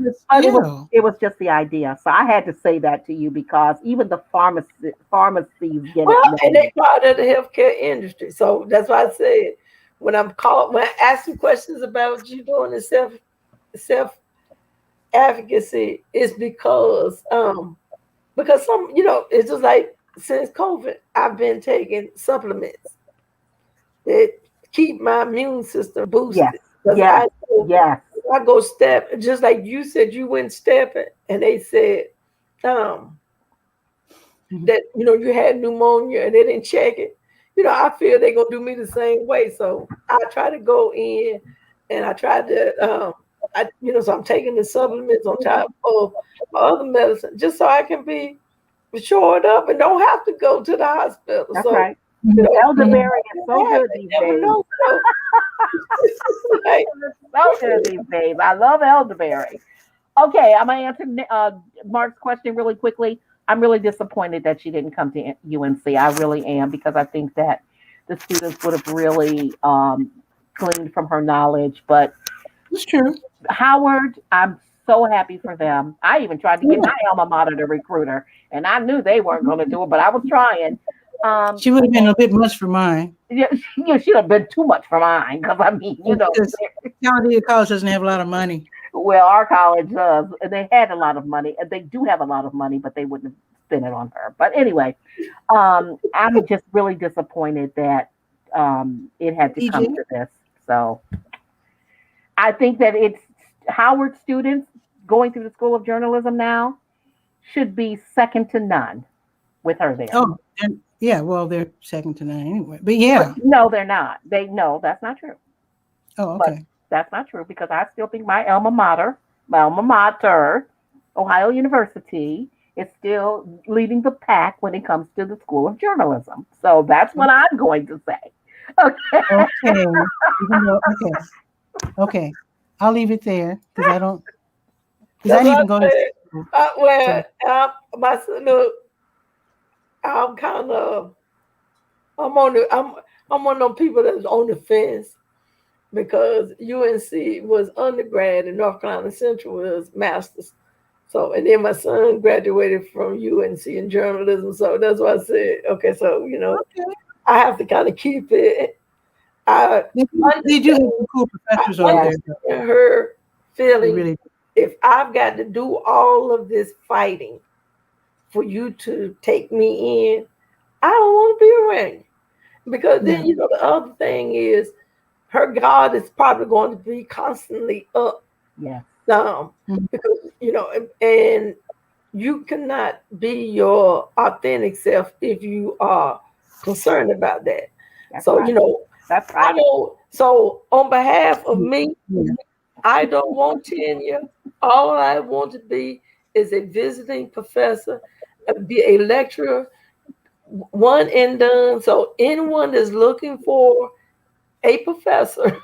it was just the idea. So I had to say that to you because even the pharmacies get it. And they part of the healthcare industry. So that's why I said when I ask you questions about you doing the self advocacy, is because some, it's just like since COVID, I've been taking supplements that keep my immune system boosted. Yes. I go step, just like you said, you went stepping, and they said that you had pneumonia and they didn't check it. I feel they're gonna do me the same way. So I try to go in and I try to so I'm taking the supplements on top of my other medicine just so I can be shored up and don't have to go to the hospital. That's right. Elderberry is so good these days. So good these days. I love elderberry. Okay, I'm gonna answer Mark's question really quickly. I'm really disappointed that she didn't come to UNC. I really am, because I think that the students would have really gleaned from her knowledge. But it's true. Howard, I'm so happy for them. I even tried to get my alma mater to recruiter, and I knew they weren't going to do it, but I was trying. She would have been a bit much for mine. Yeah, she'd have been too much for mine, because I mean, California College doesn't have a lot of money. Well, our college does. They had a lot of money, and they do have a lot of money, but they wouldn't spend it on her. But anyway, I'm just really disappointed that it had to come to this. So I think that it's Howard students going through the School of Journalism now should be second to none with her there. Oh, yeah. Well, they're second to none anyway. But yeah. But no, they're not. No, that's not true. Oh, okay. But that's not true, because I still think my alma mater, Ohio University, is still leading the pack when it comes to the School of Journalism. So that's what I'm going to say. Okay. Okay. I'll leave it there, because I don't. Because I didn't even go to school. My son, look, I'm kind of. I'm one of those people that's on the fence, because UNC was undergrad and North Carolina Central was master's. So, and then my son graduated from UNC in journalism. So that's why I said, okay, so, I have to kind of keep it. They do have cool professors over there. Her feeling, really, if I've got to do all of this fighting for you to take me in, I don't want to be around you. Because then, the other thing is, her guard is probably going to be constantly up. Yeah. Because, and you cannot be your authentic self if you are concerned about that. That's so, right. That's right. I know. So on behalf of me, I don't want tenure. All I want to be is a visiting professor, be a lecturer, one and done. So anyone that's looking for a professor,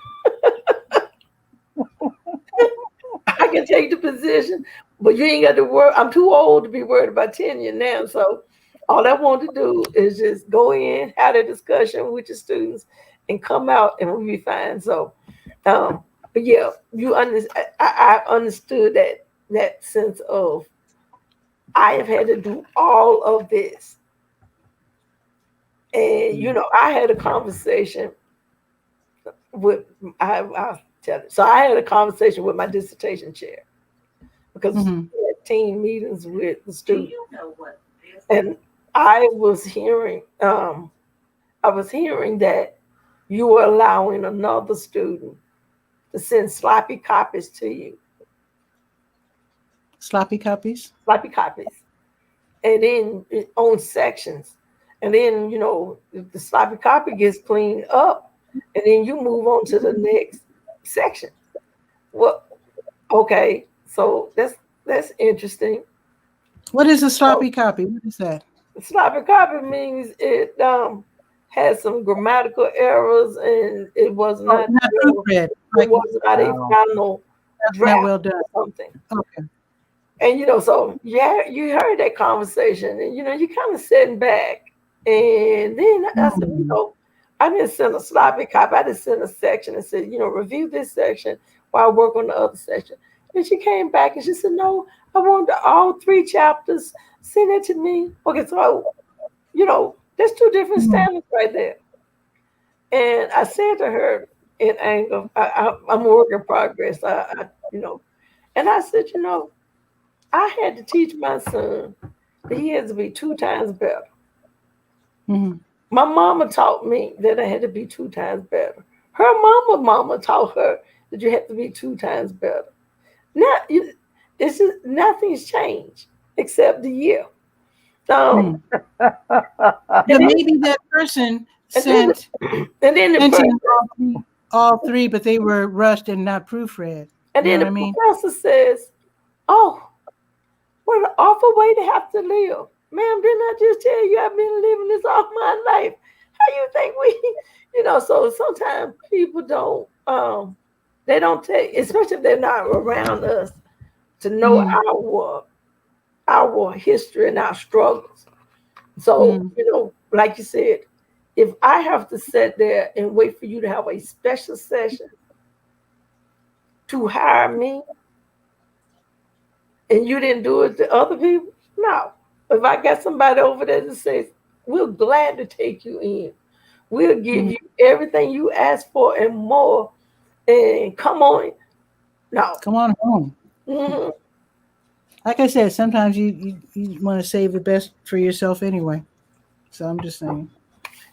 I can take the position, but you ain't got to worry. I'm too old to be worried about tenure now. So all I want to do is just go in, have a discussion with your students, and come out, and we'll be fine. So, but yeah, I understood that sense of I have had to do all of this, and I had a conversation with I'll tell it. So I had a conversation with my dissertation chair, because we had team meetings with the students, and I was hearing that you were allowing another student to send sloppy copies to you. Sloppy copies? Sloppy copies. And then on sections. And then, the sloppy copy gets cleaned up, and then you move on to the next section. Well, okay, so that's interesting. What is a sloppy copy? What is that? Sloppy copy means it had some grammatical errors, and it was not, not proofread. it was not a final draft well done. or something. Okay. And so you heard that conversation, and you kind of sitting back, and then I said, I didn't send a sloppy copy. I just sent a section and said, review this section while I work on the other section. And she came back and she said, no, I want all 3 chapters. Send it to me. Okay, so there's 2 different standards right there. And I said to her in anger, I'm a work in progress. And I said, I had to teach my son that he has to be 2 times better. Mm-hmm. My mama taught me that I had to be 2 times better. Her mama taught her that you have to be 2 times better. Now, it's just nothing's changed except the year. So, but maybe that person sent all 3, but they were rushed and not proofread. And then the professor says, "Oh, what an awful way to have to live, ma'am! Didn't I just tell you I've been living this all my life? How you think we, So sometimes people don't, they don't take, especially if they're not around us, to know our history and our struggles. So like you said, if I have to sit there and wait for you to have a special session to hire me, and you didn't do it to other people, no. If I got somebody over there that says, we're glad to take you in, we'll give you everything you ask for and more, and come on. No. Come on home. Mm-hmm. Like I said, sometimes you want to save the best for yourself anyway. So I'm just saying.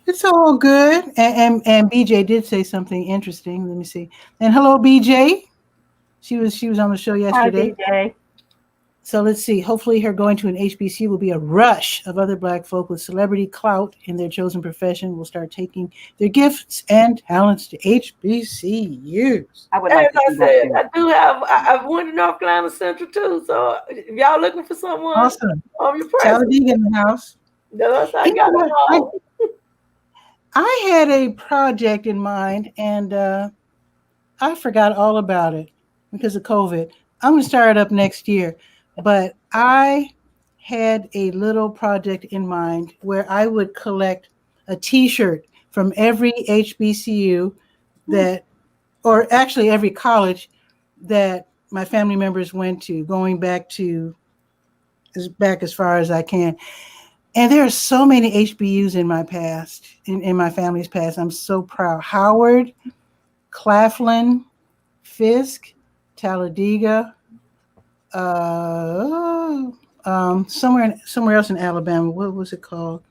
It's all good. And BJ did say something interesting. Let me see. And hello, BJ. She was on the show yesterday. Hi, BJ. So let's see. Hopefully her going to an HBCU will be a rush of other Black folk with celebrity clout in their chosen profession will start taking their gifts and talents to HBCUs. I would like As I said, I went to North Carolina Central too. So if y'all looking for someone, awesome. Your presence. Talladega in the house. I got it all. I had a project in mind and I forgot all about it because of COVID. I'm going to start it up next year. But I had a little project in mind where I would collect a T-shirt from every HBCU or actually every college that my family members went to, going back as far as I can. And there are so many HBUs in my past, in my family's past. I'm so proud. Howard, Claflin, Fisk, Talladega, somewhere else in Alabama. What was it called?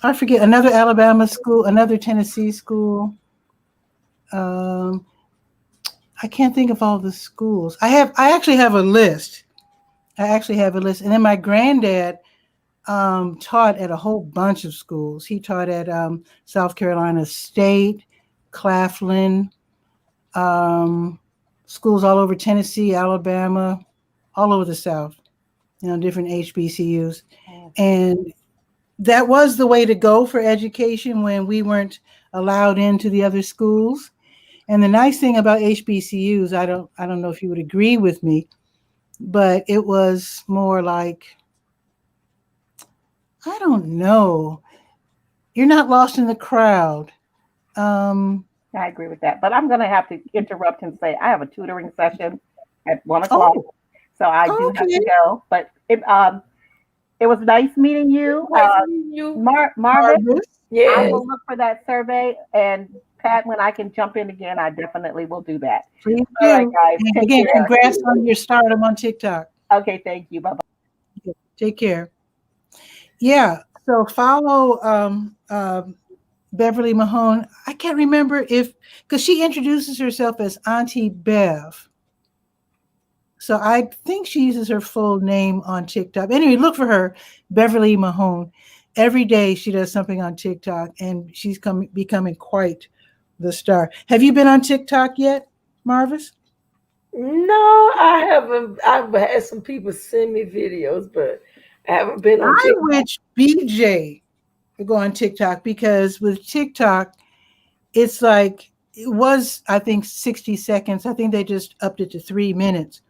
I forget. Another Alabama school, another Tennessee school. I can't think of all the schools. I actually have a list. And then my granddad taught at a whole bunch of schools. He taught at South Carolina State, Claflin, schools all over Tennessee, Alabama, all over the South, different HBCUs. And that was the way to go for education when we weren't allowed into the other schools. And the nice thing about HBCUs, I don't know if you would agree with me, but it was more like, I don't know, you're not lost in the crowd. I agree with that, but I'm going to have to interrupt and say I have a tutoring session at 1:00, so I do have to go. But it was nice meeting you, Marvin. Yeah, I will look for that survey, and Pat, when I can jump in again, I definitely will do that. Please do. All right, guys. And again, congrats on your stardom on TikTok. Okay, thank you. Bye bye. Take care. Yeah. So follow Beverly Mahone. I can't remember because she introduces herself as Auntie Bev. So I think she uses her full name on TikTok. Anyway, look for her, Beverly Mahone. Every day she does something on TikTok, and she's becoming quite the star. Have you been on TikTok yet, Marvis? No, I haven't. I've had some people send me videos, but I haven't been on TikTok. I wish BJ to go on TikTok, because with TikTok, it's like, it was, I think, 60 seconds. I think they just upped it to 3 minutes.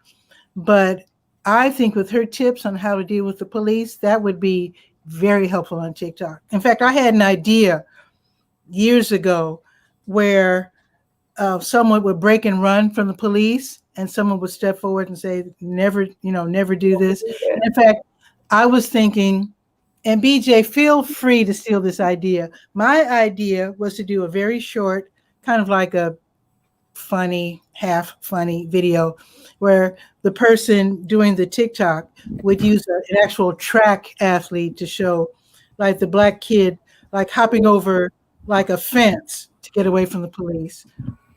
But I think with her tips on how to deal with the police, that would be very helpful on TikTok. In fact, I had an idea years ago where someone would break and run from the police, and someone would step forward and say, never, never do this. And in fact, I was thinking, and BJ, feel free to steal this idea. My idea was to do a very short, kind of like a funny, half funny video where the person doing the TikTok would use an actual track athlete to show, like, the black kid, like, hopping over like a fence to get away from the police,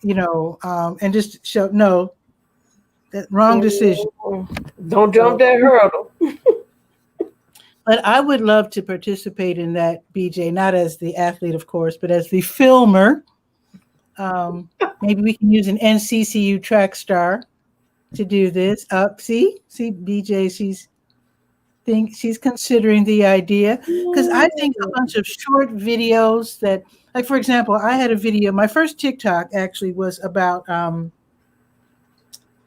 and just show, no, that wrong decision. Don't jump that hurdle. But I would love to participate in that, BJ, not as the athlete, of course, but as the filmer. Maybe we can use an NCCU track star to do this. See, BJ, she's considering the idea, because I think a bunch of short videos that, like, for example, I had a video. My first TikTok actually was about,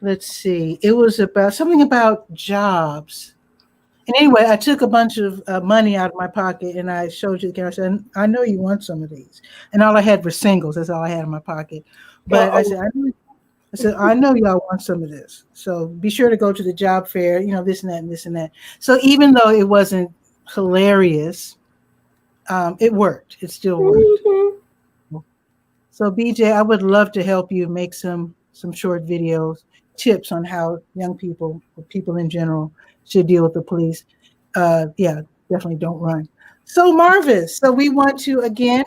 let's see, it was about something about jobs. And anyway, I took a bunch of money out of my pocket and I showed you the camera. I said, I know you want some of these. And all I had were singles. That's all I had in my pocket. But I said, I know y'all want some of this. So be sure to go to the job fair, this and that and this and that. So even though it wasn't hilarious, it worked. It still worked. Mm-hmm. So BJ, I would love to help you make some short videos, tips on how young people, or people in general, should deal with the police. Yeah, definitely don't run. So Marvis, so we want to, again,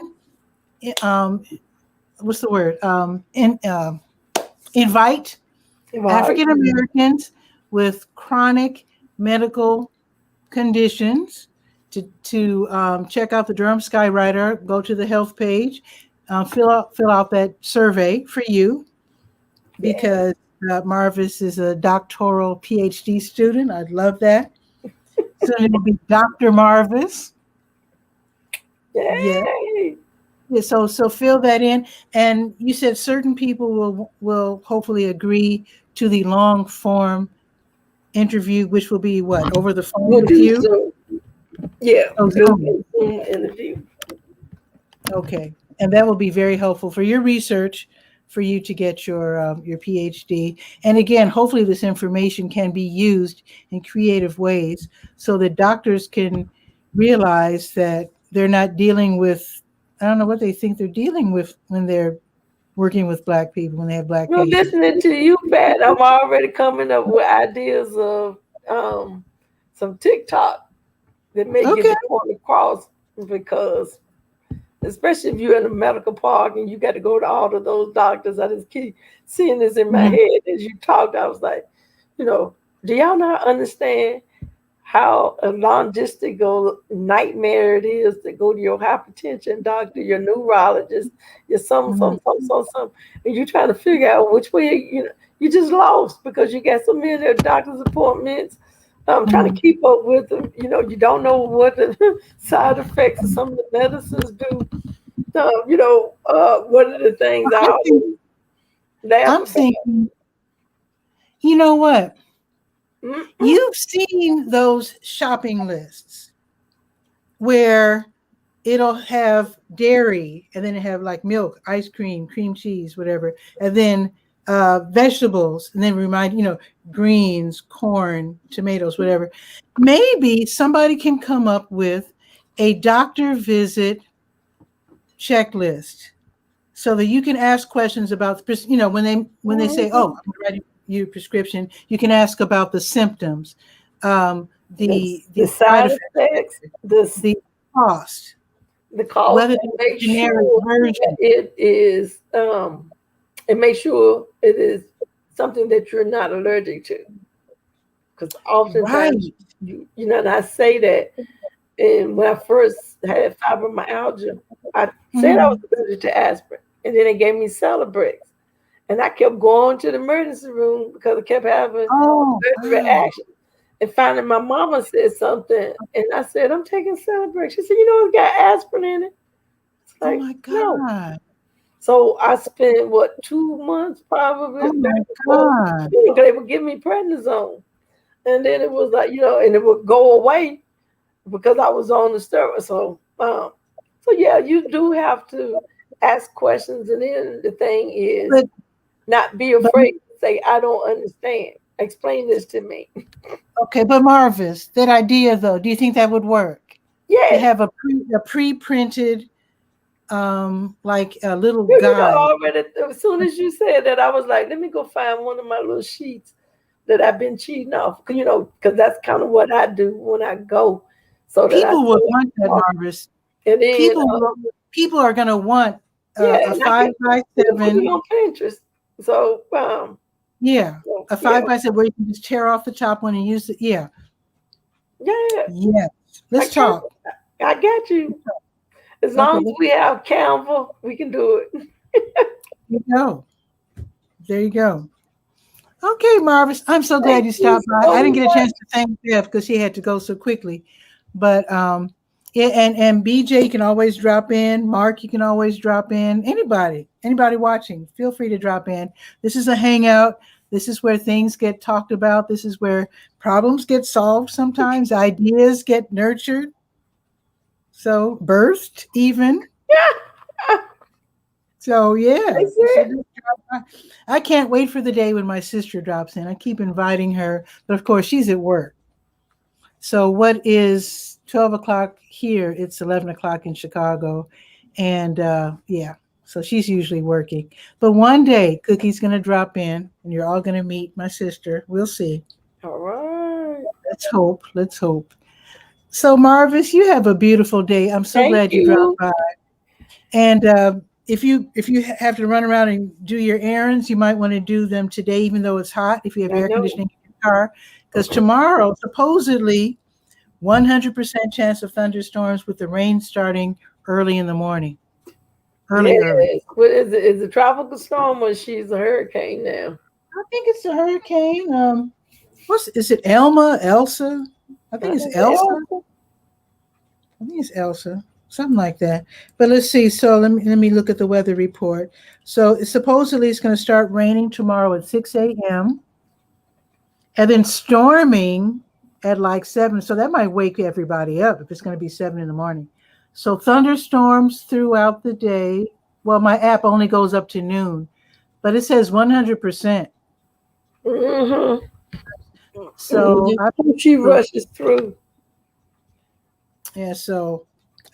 what's the word? Invite African Americans with chronic medical conditions to check out the Durham Skywriter. Go to the health page, fill out that survey for you, because Marvis is a doctoral PhD student. I'd love that. So it'll be Dr. Marvis. Yay. Yeah. So fill that in. And you said certain people will hopefully agree to the long form interview, which will be what, over the phone with you? Zoom. Yeah. Zoom interview. Okay. And that will be very helpful for your research, for you to get your PhD. And again, hopefully this information can be used in creative ways so that doctors can realize that they're not dealing with, I don't know what they think they're dealing with when they're working with Black people, when they have Black Well, patients. listening to you, Pat, I'm already coming up with ideas of some TikTok that may get the point across, because especially if you're in a medical park and you got to go to all of those doctors. I just keep seeing this in my head as you talked. I was like, do y'all not understand how a logistical nightmare it is to go to your hypertension doctor, your neurologist, your some, and you're trying to figure out which way, you just lost because you got so many doctor's appointments. Trying to keep up with them. You don't know what the side effects of some of the medicines do. What are the things I'm thinking, you know what? Mm-hmm. You've seen those shopping lists where it'll have dairy, and then it have like milk, ice cream, cream cheese, whatever, and then vegetables, and then remind, greens, corn, tomatoes, whatever. Maybe somebody can come up with a doctor visit checklist so that you can ask questions about, when they say, oh, I'm ready your prescription, you can ask about the symptoms, the side effects, the cost, whether it's generic version. It is and make sure it is something that you're not allergic to, because oftentimes I say that. And when I first had fibromyalgia, I said I was allergic to aspirin, and then they gave me Celebrex. And I kept going to the emergency room because I kept having allergic reactions. And finally, my mama said something, and I said, "I'm taking Celebrex." She said, "You know, it's got aspirin in it." It's Oh like, my no. God. So I spent what 2 months probably. Oh my God. They would give me prednisone, and then it was like, and it would go away because I was on the steroid. So yeah, you do have to ask questions, and then the thing is, But, not be afraid to say, "I don't understand. Explain this to me." okay, but Marvis, that idea though, do you think that would work? To Yes. have a pre-printed like a little You guide. already, as soon as you said that, I was like, let me go find one of my little sheets that I've been cheating off, because that's kind of what I do when I go. So that People will want that, Marvis. And then people are going to want yeah, a 5x7 on Pinterest. So yeah, a 5x7 where you can just tear off the top one and use it. Yeah. Let's talk. I got you. As long as we have Canva, we can do it. There you go. Okay, Marvis, I'm so glad you stopped by. I didn't get a chance to thank Beth because she had to go so quickly. But yeah, and BJ, you can always drop in. Mark, you can always drop in. Anybody watching, feel free to drop in. This is a hangout. This is where things get talked about. This is where problems get solved sometimes. Ideas get nurtured. So birthed even. So yeah. I can't wait for the day when my sister drops in. I keep inviting her, but of course she's at work. So what is 12 o'clock here? It's 11 o'clock in Chicago. And yeah, so she's usually working. But one day Cookie's going to drop in and you're all going to meet my sister. We'll see. All right. Let's hope. So Marvis, you have a beautiful day. I'm so glad you dropped by. And if you have to run around and do your errands, you might want to do them today, even though it's hot, if you have air conditioning in your car. Because tomorrow, supposedly, 100% chance of thunderstorms with the rain starting early in the morning. Early. What is it? Is it a tropical storm or she's a hurricane now? I think it's a hurricane. Is it 𝗕𝗨𝗟𝗟? I think it's Elsa. I think it's Elsa. Something like that. But let's see. So let me look at the weather report. So supposedly it's going to start raining tomorrow at 6 a.m. and then storming at like 7. So that might wake everybody up if it's going to be 7 in the morning. So thunderstorms throughout the day. Well, my app only goes up to noon, but it says 100%. Mm-hmm. So she rushes through. Yeah. So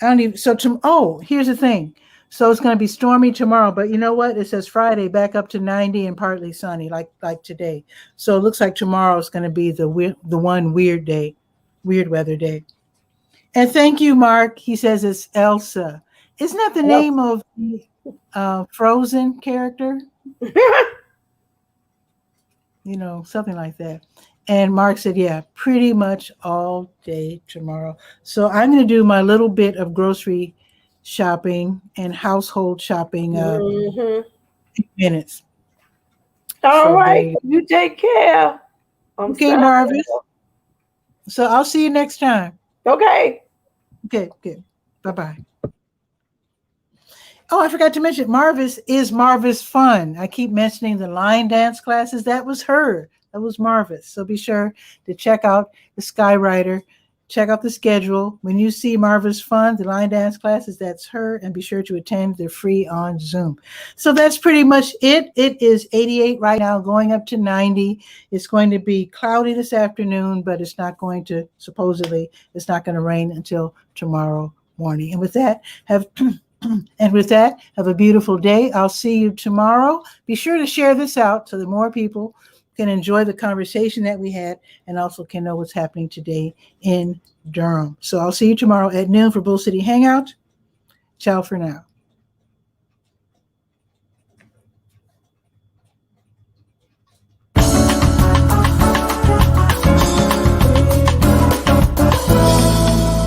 I don't even. So here's the thing. So it's going to be stormy tomorrow, but you know what? It says Friday back up to 90 and partly sunny, like today. So it looks like tomorrow is going to be the one weird weather day. And thank you, Mark. He says it's Elsa. Isn't that the name of the Frozen character? Something like that. And Mark said, yeah, pretty much all day tomorrow. So I'm going to do my little bit of grocery shopping and household shopping in minutes. All right. You take care. Okay, Marvis. So I'll see you next time. Okay. Okay, good. Bye-bye. Oh, I forgot to mention, Marvis is Marvis Fun. I keep mentioning the line dance classes. That was her. That was Marvis. So be sure to check out the Skywriter. Check out the schedule. When you see Marvis Fun, the line dance classes, that's her. And be sure to attend. They're free on Zoom. So that's pretty much it. It is 88 right now, going up to 90. It's going to be cloudy this afternoon, but it's not going to, supposedly, it's not going to rain until tomorrow morning. And with that, have a beautiful day. I'll see you tomorrow. Be sure to share this out so that more people can enjoy the conversation that we had and also can know what's happening today in Durham. So I'll see you tomorrow at noon for Bull City Hangout. Ciao for now.